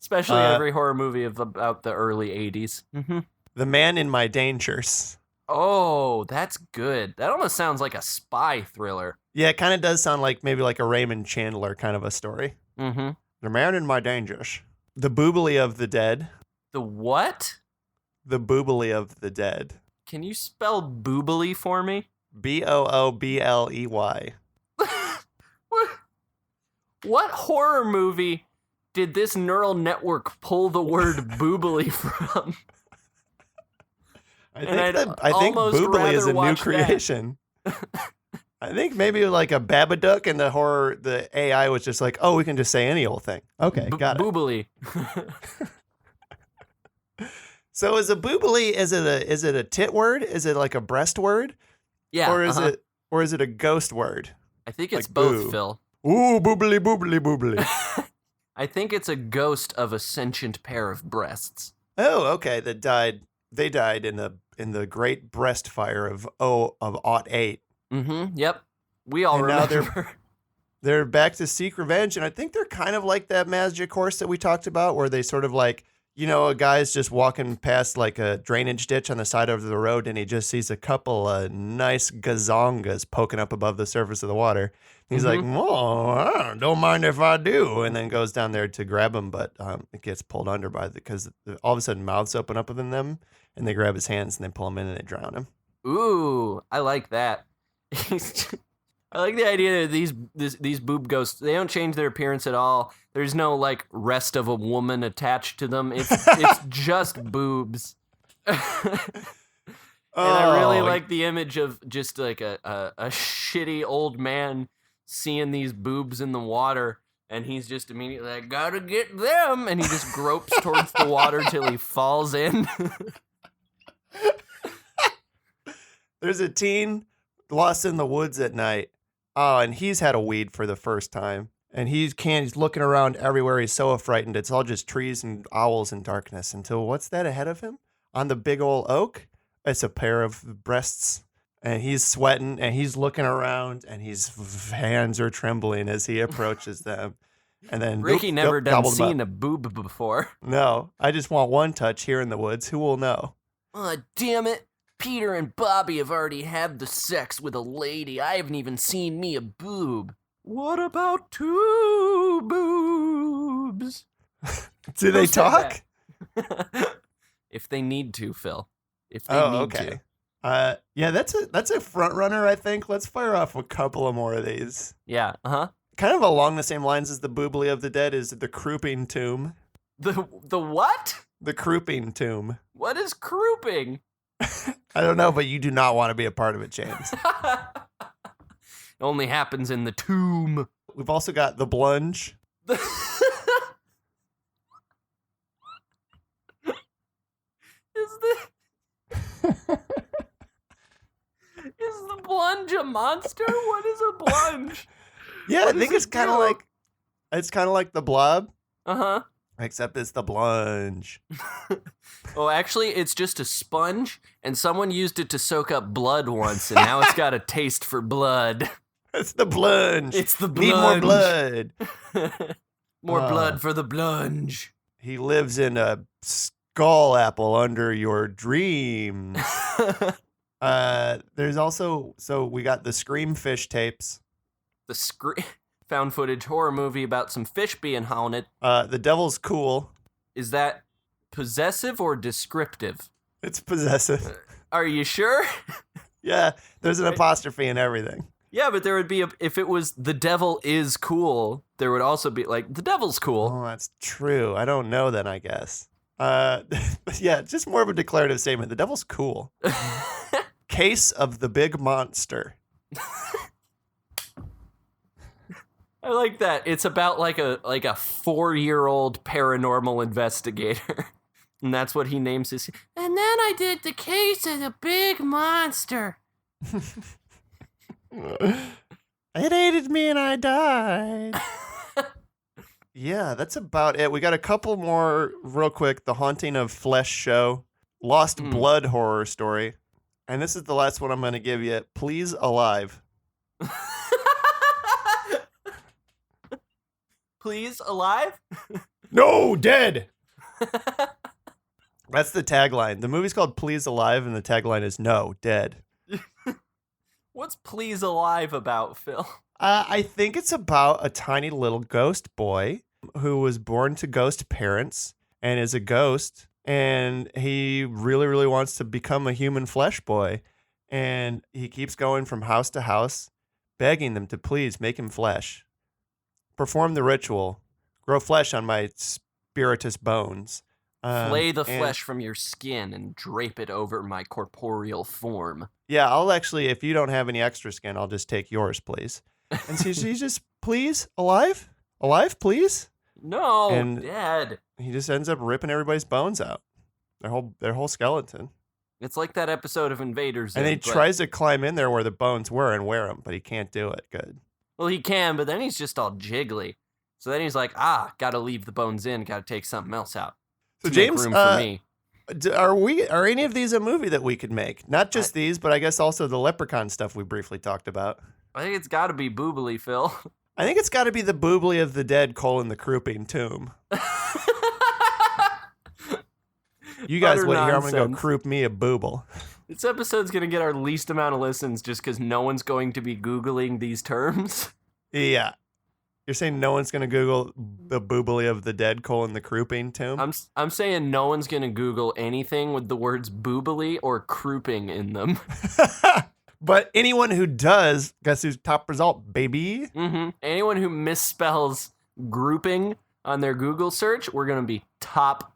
Especially every horror movie of about the early 80s. Mm-hmm. The Man in My Dangers. Oh, that's good. That almost sounds like a spy thriller. Yeah, it kind of does sound like maybe like a Raymond Chandler kind of a story. Mm-hmm. The Man in My Dangers. The Boobley of the Dead. The what? The Boobley of the Dead. Can you spell Boobley for me? Boobley. What horror movie did this neural network pull the word Boobley from? I think Boobley is a new creation. I think maybe like a Babadook and the AI was just like, oh, we can just say any old thing. Okay, got it. Boobley. So is a boobly, is it a tit word? Is it like a breast word? Yeah. Or is it a ghost word? I think it's like both, boo. Phil. Ooh, boobly. I think it's a ghost of a sentient pair of breasts. Oh, okay. They died in the Great Breast Fire of 08. Mm-hmm. Yep. We all remember. Now they're back to seek revenge, and I think they're kind of like that magic horse that we talked about, where they sort of like, you know, a guy's just walking past like a drainage ditch on the side of the road, and he just sees a couple of nice gazongas poking up above the surface of the water. He's like, "Oh, don't mind if I do," and then goes down there to grab him, but it gets pulled under because all of a sudden mouths open up within them, and they grab his hands and they pull him in and they drown him. Ooh, I like that. I like the idea that these boob ghosts, they don't change their appearance at all. There's no like rest of a woman attached to them. It's just boobs. And I really like the image of just like a shitty old man seeing these boobs in the water, and he's just immediately like, gotta get them, and he just gropes towards the water till he falls in. There's a teen lost in the woods at night. Oh, and he's had a weed for the first time. And he's looking around everywhere. He's so frightened. It's all just trees and owls and darkness until what's that ahead of him? On the big old oak? It's a pair of breasts. And he's sweating and he's looking around and his hands are trembling as he approaches them. And then Ricky never done seen a boob before. No, I just want one touch here in the woods. Who will know? Oh, damn it. Peter and Bobby have already had the sex with a lady. I haven't even seen me a boob. What about two boobs? Do they talk? If they need to, Phil. If they need to. Yeah, that's a front runner, I think. Let's fire off a couple of more of these. Yeah, kind of along the same lines as the Boobley of the Dead is the Crooping Tomb. The what? The Crooping Tomb. What is crooping? I don't know, but you do not want to be a part of it, James. It only happens in the tomb. We've also got the Blunge. Is the Blunge a monster? What is a Blunge? Yeah, I think it's kind of like the Blob. Uh-huh. Except it's the Blunge. Oh, actually, it's just a sponge, and someone used it to soak up blood once, and now it's got a taste for blood. It's the Blunge. It's the Blunge. Need more blood. More blood for the Blunge. He lives in a skull apple under your dreams. There's also, so we got the Scream Fish tapes. The found footage horror movie about some fish being haunted. The Devil's Cool. Is that possessive or descriptive? It's possessive. Are you sure? Yeah, there's an apostrophe in everything. Yeah, but there would be, if it was the devil is cool, there would also be like, the devil's cool. Oh, that's true. I don't know then, I guess. Yeah, just more of a declarative statement. The Devil's cool. Case of the Big Monster. I like that. It's about like a 4-year-old paranormal investigator. And that's what he names his. And then I did the case of the big monster. It aided me and I died. Yeah, that's about it. We got a couple more real quick. The Haunting of Flesh show. Lost Blood horror story. And this is the last one I'm going to give you. Please Alive. Please alive? No, dead. That's the tagline. The movie's called Please Alive, and the tagline is no, dead. What's Please Alive about, Phil? I think it's about a tiny little ghost boy who was born to ghost parents and is a ghost, and he really, really wants to become a human flesh boy. And he keeps going from house to house, begging them to please make him flesh. Perform the ritual. Grow flesh on my spiritus bones. Flay the flesh from your skin and drape it over my corporeal form. Yeah, I'll actually, if you don't have any extra skin, I'll just take yours, please. And so he's just, please, alive? Alive, please? No, and dead. He just ends up ripping everybody's bones out. Their whole skeleton. It's like that episode of Invaders. And he tries to climb in there where the bones were and wear them, but he can't do it. Good. Well, he can, but then he's just all jiggly. So then he's like, gotta leave the bones in, gotta take something else out. So to James, make room for me. Are any of these a movie that we could make? Not just these, but I guess also the Leprechaun stuff we briefly talked about. I think it's gotta be Boobley, Phil. I think it's gotta be the Boobley of the Dead, the Crooping Tomb. You guys wait here, I'm gonna go croop me a booble. This episode's going to get our least amount of listens just because no one's going to be Googling these terms. Yeah. You're saying no one's going to Google the Boobley of the Dead, the Crooping Tomb? I'm saying no one's going to Google anything with the words boobly or crooping in them. But anyone who does, guess who's top result, baby? Mm-hmm. Anyone who misspells grouping on their Google search, we're going to be top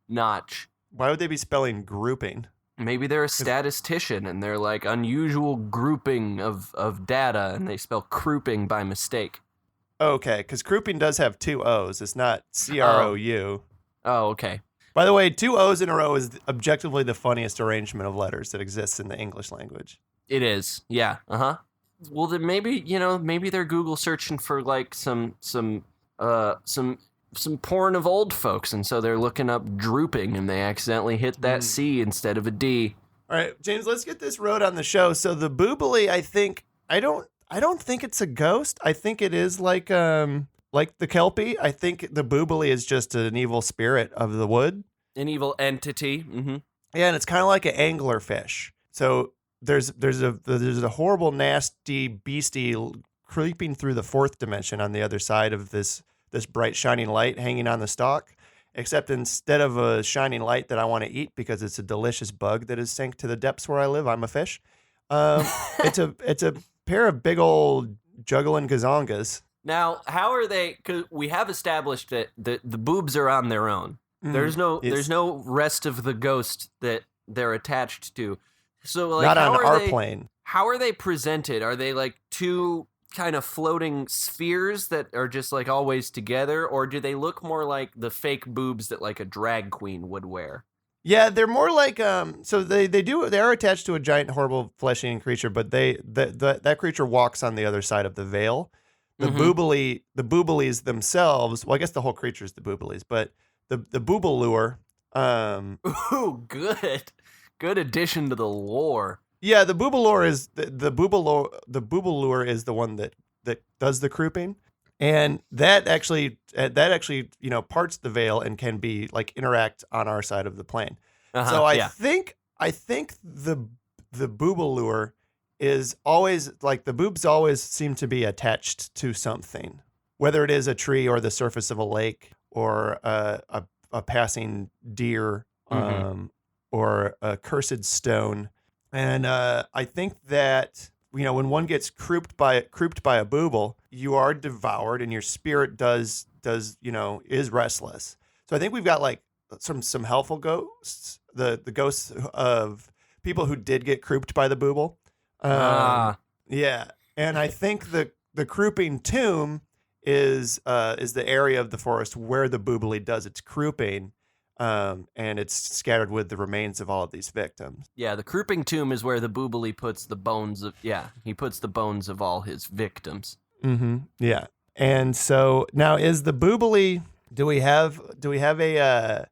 notch. Why would they be spelling grouping? Maybe they're a statistician and they're like unusual grouping of data and they spell crooping by mistake. Okay, because crooping does have 2 O's. It's not C-R-O-U. Oh, okay. By the way, 2 O's in a row is objectively the funniest arrangement of letters that exists in the English language. It is. Yeah. Uh-huh. Well, then maybe they're Google searching for like some porn of old folks, and so they're looking up drooping, and they accidentally hit that C instead of a D. All right, James, let's get this road on the show. So the Boobley, I don't think it's a ghost. I think it is like the Kelpie. I think the Boobley is just an evil spirit of the wood, an evil entity. Mm-hmm. Yeah, and it's kind of like an anglerfish. So there's a horrible, nasty beastie creeping through the 4th dimension on the other side of this bright shining light hanging on the stalk, except instead of a shining light that I want to eat because it's a delicious bug that is sank to the depths where I live, I'm a fish. It's a pair of big old juggling gazongas. Now, how are they? Because we have established that the boobs are on their own. There's no rest of the ghost that they're attached to. So, like, not on our plane. How are they presented? Are they like two kind of floating spheres that are just like always together, or do they look more like the fake boobs that like a drag queen would wear? Yeah, they're more like so they are attached to a giant horrible flesh-eating creature, but that creature walks on the other side of the veil. The Boobleys themselves, well, I guess the whole creature is the Boobleys, but the Boobley. Ooh, good addition to the lore. Yeah, the Boobley is the Boobley is the one that does the crooping, and that actually parts the veil and can be like interact on our side of the plane. So I think the Boobley is always like the boobs always seem to be attached to something, whether it is a tree or the surface of a lake or a passing deer or a cursed stone. And I think that when one gets crooped by a booble, you are devoured and your spirit is restless. So I think we've got like some helpful ghosts, the ghosts of people who did get crooped by the booble. Yeah, and I think the Crooping Tomb is the area of the forest where the Boobley does its crooping, and it's scattered with the remains of all of these victims. Yeah, the Crooping Tomb is where the Boobley puts the bones of all his victims. Mm-hmm. Yeah, and so now is the Boobley? Do we have a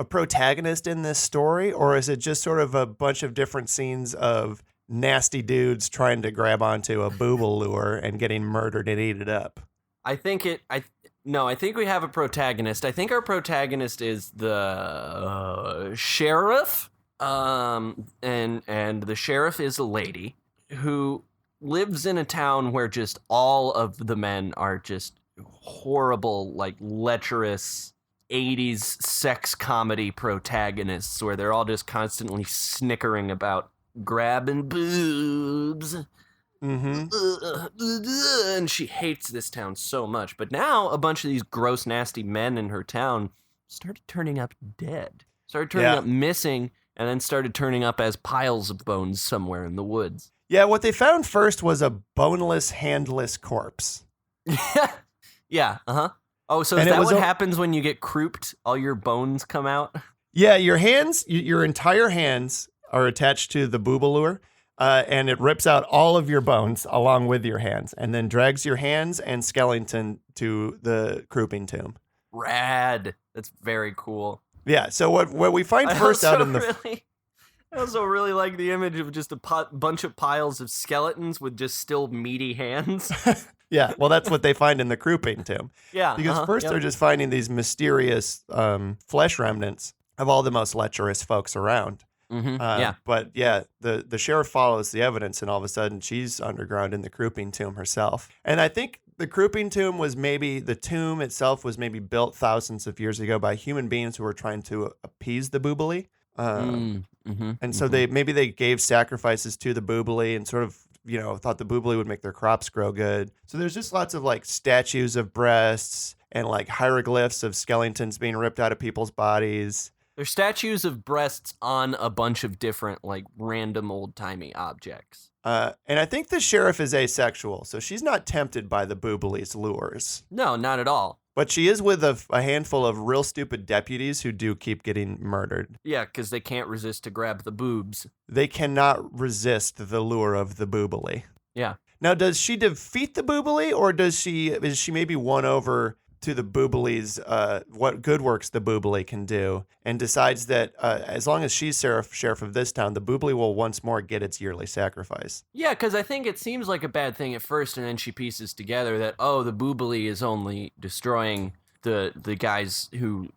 protagonist in this story, or is it just sort of a bunch of different scenes of nasty dudes trying to grab onto a booble lure and getting murdered and eaten up? I think we have a protagonist. I think our protagonist is the sheriff. And the sheriff is a lady who lives in a town where just all of the men are just horrible, like lecherous 80s sex comedy protagonists where they're all just constantly snickering about grabbing boobs. And she hates this town so much. But now a bunch of these gross, nasty men in her town started turning up dead. Started turning up missing, and then started turning up as piles of bones somewhere in the woods. Yeah, what they found first was a boneless, handless corpse. Yeah, Oh, so is that what happens when you get crooped? All your bones come out? Yeah, your hands, your entire hands are attached to the booble lure, and it rips out all of your bones along with your hands, and then drags your hands and skeleton to the Crooping Tomb. Rad. That's very cool. Yeah, so what we find first out in the... I also really like the image of just a bunch of piles of skeletons with just still meaty hands. Yeah, well, that's what they find in the Crooping Tomb. Yeah. Because first they're just finding these mysterious flesh remnants of all the most lecherous folks around. But yeah, the sheriff follows the evidence, and all of a sudden she's underground in the Crooping Tomb herself. And I think the Crooping Tomb the tomb itself was maybe built thousands of years ago by human beings who were trying to appease the Boobley. And so they gave sacrifices to the Boobley and sort of, thought the Boobley would make their crops grow good. So there's just lots of like statues of breasts and like hieroglyphs of skeletons being ripped out of people's bodies. There's statues of breasts on a bunch of different like random old-timey objects. And I think the sheriff is asexual, so she's not tempted by the Boobley's lures. No, not at all. But she is with a handful of real stupid deputies who do keep getting murdered. Yeah, because they can't resist to grab the boobs. They cannot resist the lure of the Boobley. Yeah. Now, does she defeat the Boobley, or is she maybe won over to the Boobley's what good works the Boobley can do, and decides that as long as she's sheriff of this town, the Boobley will once more get its yearly sacrifice? Yeah, because I think it seems like a bad thing at first, and then she pieces together that, the Boobley is only destroying the guys who,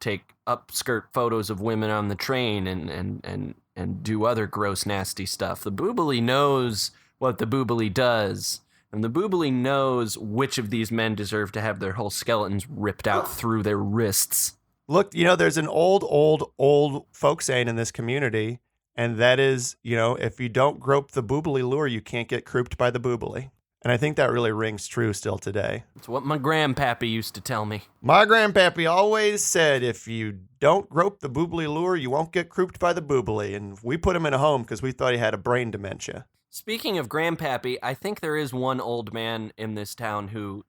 take upskirt photos of women on the train and do other gross, nasty stuff. The Boobley knows what the Boobley does. And the Boobley knows which of these men deserve to have their whole skeletons ripped out through their wrists. Look, there's an old folk saying in this community, and that is, if you don't grope the Boobley lure, you can't get crooped by the Boobley. And I think that really rings true still today. It's what my grandpappy used to tell me. My grandpappy always said, if you don't grope the Boobley lure, you won't get crooped by the Boobley. And we put him in a home because we thought he had a brain dementia. Speaking of grandpappy, I think there is one old man in this town who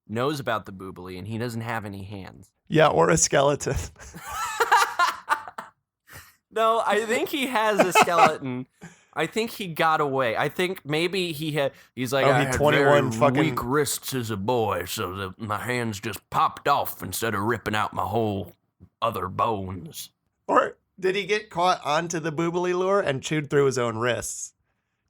knows about the Boobley, and he doesn't have any hands. Yeah, or a skeleton. No, I think he has a skeleton. I think he got away. I think maybe he's like, I had 21 very weak wrists as a boy, so my hands just popped off instead of ripping out my whole other bones. Or did he get caught onto the Boobley lure and chewed through his own wrists?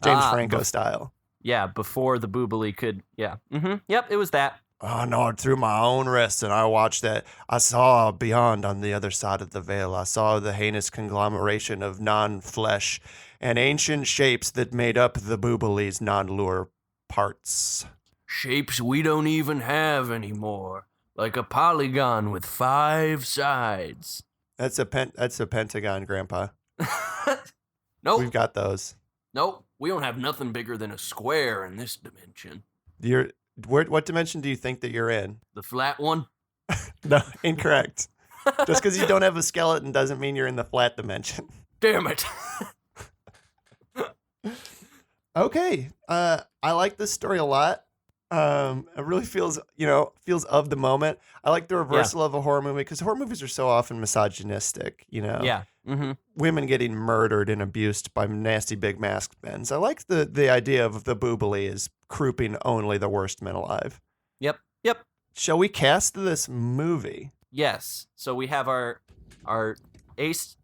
James Franco style. Yeah, before the Boobley could, yeah. Mm-hmm. Yep, it was that. Oh, no, through my own wrists, and I watched that. I saw beyond on the other side of the veil. I saw the heinous conglomeration of non-flesh and ancient shapes that made up the Boobley's non-lure parts. Shapes we don't even have anymore, like a polygon with 5 sides. That's a pentagon, Grandpa. Nope. We've got those. Nope, we don't have nothing bigger than a square in this dimension. What dimension do you think that you're in? The flat one? No, incorrect. Just because you don't have a skeleton doesn't mean you're in the flat dimension. Damn it. Okay. I like this story a lot. It really feels of the moment. I like the reversal of a horror movie because horror movies are so often misogynistic, Yeah. Mm-hmm. Women getting murdered and abused by nasty big masked men. So I like the idea of the Boobley is crooping only the worst men alive. Yep. Shall we cast this movie? Yes. So we have our ace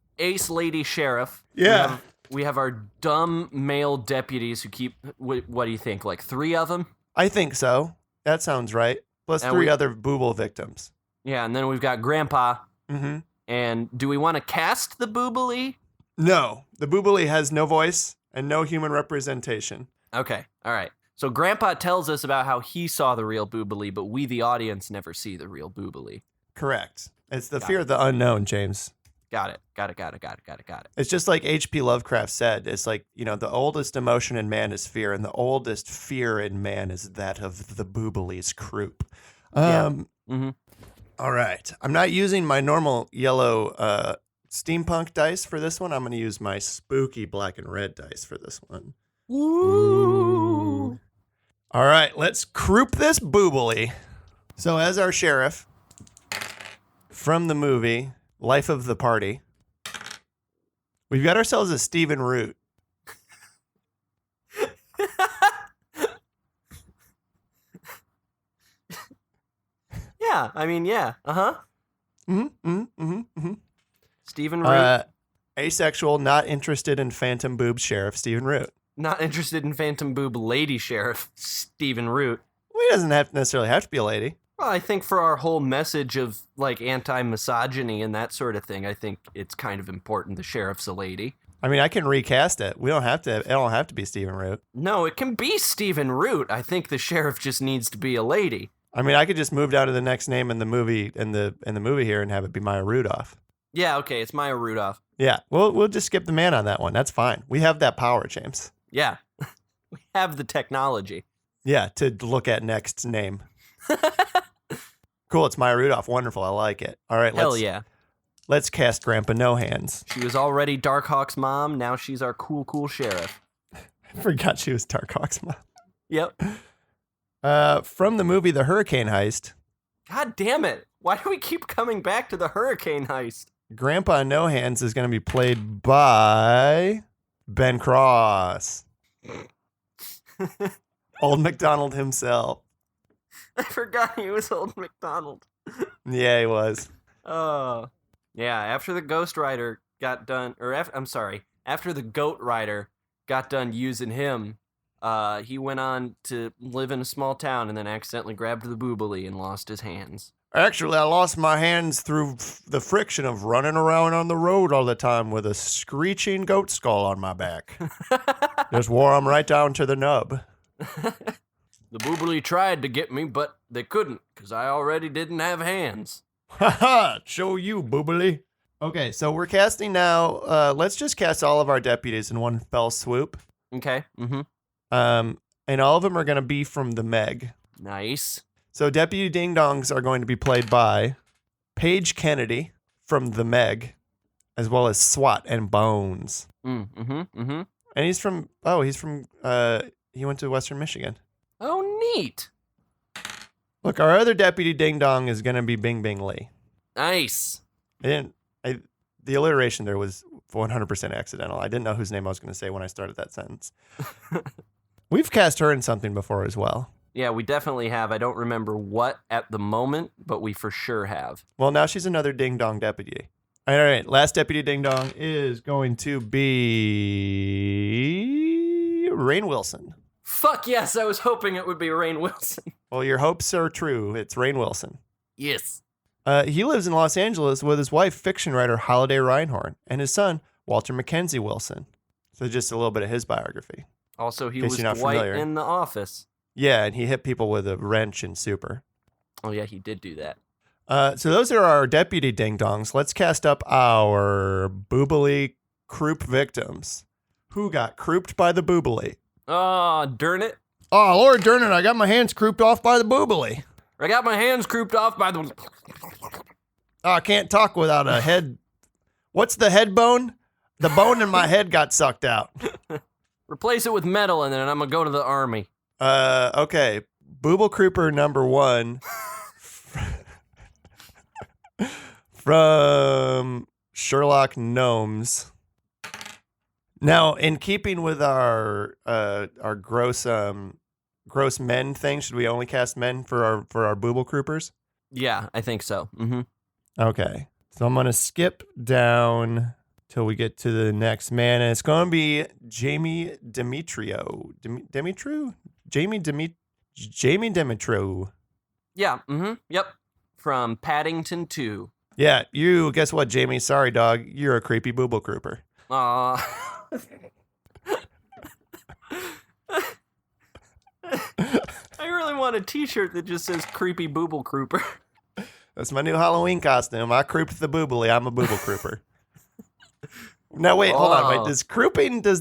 lady sheriff. Yeah. We have our dumb male deputies who keep, what do you think, like 3 of them? I think so. That sounds right. Plus and 3 other Booble victims. Yeah, and then we've got Grandpa. Mm-hmm. And do we want to cast the Boobley? No. The Boobley has no voice and no human representation. Okay. All right. So Grandpa tells us about how he saw the real Boobley, but we, the audience, never see the real Boobley. Correct. It's the fear of the unknown, James. Got it. It's just like H.P. Lovecraft said. It's like, the oldest emotion in man is fear, and the oldest fear in man is that of the Boobley's croup. Mm-hmm. All right. I'm not using my normal yellow steampunk dice for this one. I'm going to use my spooky black and red dice for this one. Ooh. All right. Let's croup this Boobley. So as our sheriff from the movie Life of the Party, we've got ourselves a Stephen Root. Yeah, I mean, yeah. Uh-huh. Stephen Root. Asexual, not interested in phantom boobs sheriff, Stephen Root. Not interested in phantom boob lady sheriff, Stephen Root. Well, he doesn't necessarily have to be a lady. Well, I think for our whole message of, like, anti-misogyny and that sort of thing, I think it's kind of important the sheriff's a lady. I mean, I can recast it. It don't have to be Stephen Root. No, it can be Stephen Root. I think the sheriff just needs to be a lady. I mean, I could just move down to the next name in the movie here and have it be Maya Rudolph. Yeah, okay, it's Maya Rudolph. Yeah, we'll just skip the man on that one. That's fine. We have that power, James. Yeah, we have the technology. Yeah, to look at next name. Cool, it's Maya Rudolph. Wonderful, I like it. All right, yeah. Let's cast Grandpa No Hands. She was already Darkhawk's mom. Now she's our cool sheriff. I forgot she was Darkhawk's mom. Yep. From the movie The Hurricane Heist. God damn it. Why do we keep coming back to the Hurricane Heist? Grandpa No Hands is going to be played by Ben Cross. Old MacDonald himself. I forgot he was Old MacDonald. Yeah, he was. Oh. Yeah, after the Ghost Rider got done, after the Goat Rider got done using him, he went on to live in a small town and then accidentally grabbed the Boobley and lost his hands. Actually, I lost my hands through the friction of running around on the road all the time with a screeching goat skull on my back. Just wore them right down to the nub. The Boobley tried to get me, but they couldn't, because I already didn't have hands. Ha ha! Show you, Boobley. Okay, so we're casting now. Let's just cast all of our deputies in one fell swoop. Okay. Mm-hmm. and all of them are going to be from the Meg. Nice. So Deputy Ding Dongs are going to be played by Paige Kennedy from the Meg, as well as SWAT and Bones. And he's from he went to Western Michigan. Oh, neat. Look, our other Deputy Ding Dong is going to be Bing Bing Lee. Nice. The alliteration there was 100% accidental. I didn't know whose name I was going to say when I started that sentence. We've cast her in something before as well. Yeah, we definitely have. I don't remember what at the moment, but we for sure have. Well, now she's another Ding Dong deputy. All right. Last Deputy Ding Dong is going to be Rainn Wilson. Fuck yes, I was hoping it would be Rainn Wilson. Well, your hopes are true. It's Rainn Wilson. Yes. He lives in Los Angeles with his wife, fiction writer Holiday Reinhorn, and his son, Walter Mackenzie Wilson. So just a little bit of his biography. Also, he was Dwight in The Office. Yeah, and he hit people with a wrench in Super. Oh, yeah, he did do that. So those are our Deputy Ding Dongs. Let's cast up our Boobley Croop victims. Who got crooped by the Boobley? Oh, darn it. Oh, Lord darn it, I got my hands crooped off by the Boobley. I got my hands crooped off by the... Oh, I can't talk without a head. What's the head bone? The bone in my head got sucked out. Replace it with metal, and then I'm going to go to the army. Okay. Booble Crooper number 1 from Sherlock Gnomes. Now, in keeping with our gross men thing, should we only cast men for our Booble Croopers? Yeah, I think so. Okay. So I'm going to skip down till we get to the next man, and it's going to be Jamie Demetrio. Jamie Demetrio. Yeah, yep. From Paddington 2. Yeah, guess what, Jamie? Sorry, dog. You're a creepy Booble Crooper. Aw. I really want a t-shirt that just says creepy Booble Crooper. That's my new Halloween costume. I crooped the Boobley. I'm a Booble Crooper. Now, wait, hold on. Wait, does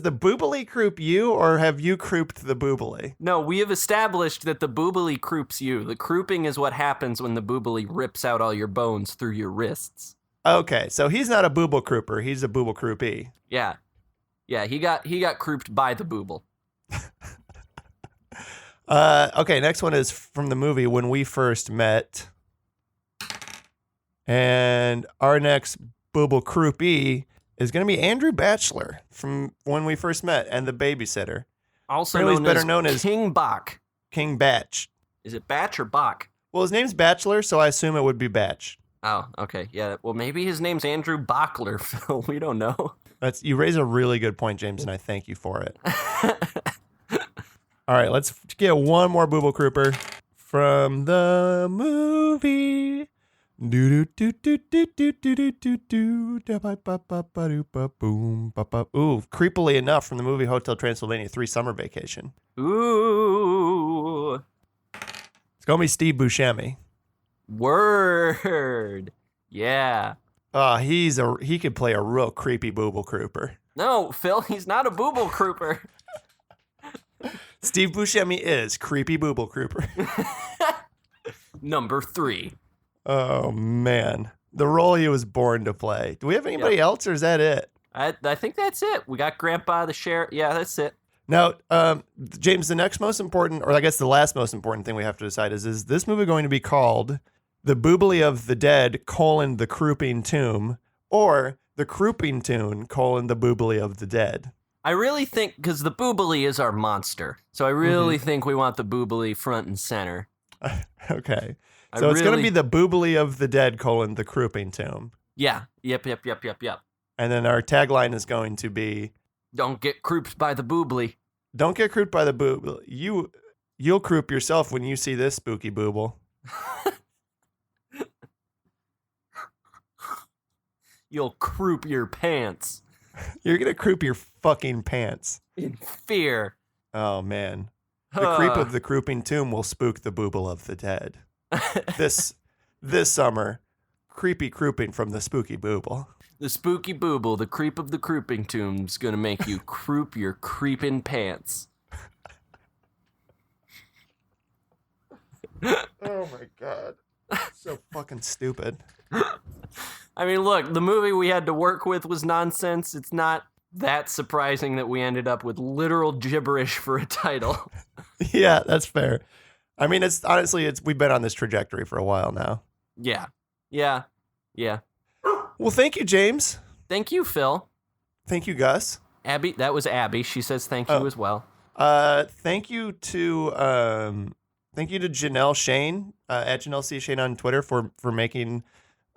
the Boobley croop you, or have you crooped the Boobley? No, we have established that the Boobley croops you. The crooping is what happens when the Boobley rips out all your bones through your wrists. Okay, so he's not a Booble Crooper. He's a Booble Croopy. Yeah. Yeah, he got crooped by the Booble. Okay, next one is from the movie When We First Met. And our next Booble Croopy is going to be Andrew Batchelor from When We First Met and The Babysitter. Also known as King Bach. King Batch. Is it Batch or Bach? Well, his name's Batchelor, so I assume it would be Batch. Oh, okay. Yeah, well, maybe his name's Andrew Bachler, Phil. We don't know. You raise a really good point, James, and I thank you for it. All right, let's get one more Booble Crooper from the movie. Ooh, creepily enough, from the movie Hotel Transylvania 3 Summer Vacation. Ooh. It's going to be Steve Buscemi. Word. Yeah. He could play a real creepy Booble Crooper. No, Phil, he's not a Booble Crooper. Steve Buscemi is creepy Booble Crooper. Number 3. Oh, man. The role he was born to play. Do we have anybody else, or is that it? I think that's it. We got Grandpa the Sheriff. Yeah, that's it. Now, James, the next most important, or I guess the last most important thing we have to decide is this movie going to be called The Boobley of the Dead, the Crooping Tomb, or The Crooping Tomb, the Boobley of the Dead? I really think, because the Boobley is our monster, so I really think we want the Boobley front and center. Okay. So it's going to be The Boobley of the Dead, the Crooping Tomb. Yeah. Yep. And then our tagline is going to be... Don't get crooped by the Boobley. Don't get crooped by the Boobley. You'll croop yourself when you see this spooky Booble. You'll croop your pants. You're going to croop your fucking pants. In fear. Oh, man. The creep of the Crooping Tomb will spook the Booble of the Dead. This summer, creepy crooping from the spooky Booble. The spooky Booble, the creep of the Crooping Tomb, is going to make you croop your creeping pants. Oh my god. So fucking stupid. I mean, look, the movie we had to work with was nonsense. It's not that surprising that we ended up with literal gibberish for a title. Yeah, that's fair. I mean, it's honestly, we've been on this trajectory for a while now. Yeah. Well, thank you, James. Thank you, Phil. Thank you, Gus. Abby, that was Abby. She says thank you as well. Thank you to Janelle Shane at Janelle C. Shane on Twitter for making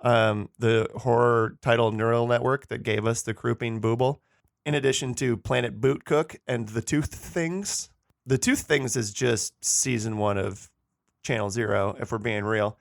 the horror title neural network that gave us the Crooping Booble. In addition to Planet Boot Cook and the Tooth Things. The Tooth Things is just season 1 of Channel Zero, if we're being real.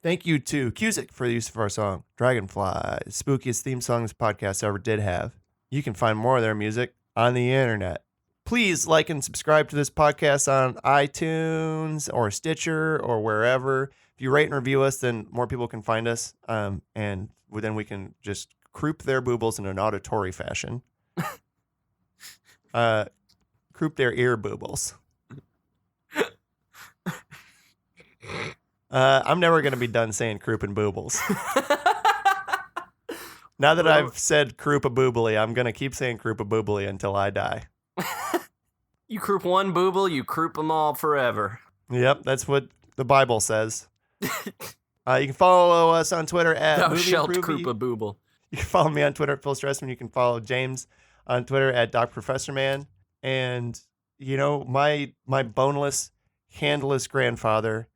Thank you to Cusick for the use of our song, Dragonfly, spookiest theme song this podcast ever did have. You can find more of their music on the internet. Please like and subscribe to this podcast on iTunes or Stitcher or wherever. If you rate and review us, then more people can find us, and then we can just croop their boobles in an auditory fashion. Croop their ear boobles. I'm never going to be done saying croup and boobles. Now that I've said croup a boobly, I'm going to keep saying croup a boobly until I die. You croup one booble, you croup them all forever. Yep, that's what the Bible says. You can follow us on Twitter at Thou shalt croup a booble. You can follow me on Twitter at Phil Stressman. You can follow James on Twitter at DocProfessorMan. And, you know, my boneless, handless grandfather,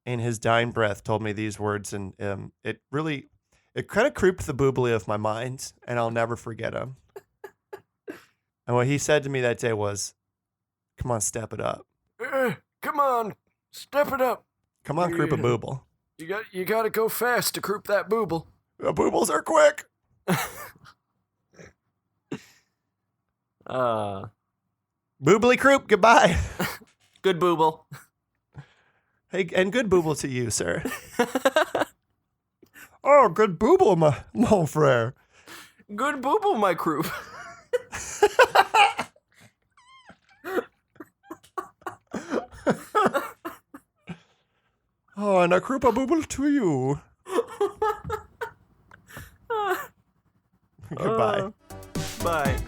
in his dying breath, told me these words, and it kind of crooped the boobly of my mind, and I'll never forget him. And what he said to me that day was, "Come on, step it up. Come on, step it up. Come on, croup a booble. You got to go fast to croup that booble. The boobles are quick." Boobly croup, goodbye. Good booble. Hey, and good booble to you, sir. Oh, good booble, mon frere. Good booble, my croup. Oh, and a croup a booble to you. Goodbye. Bye.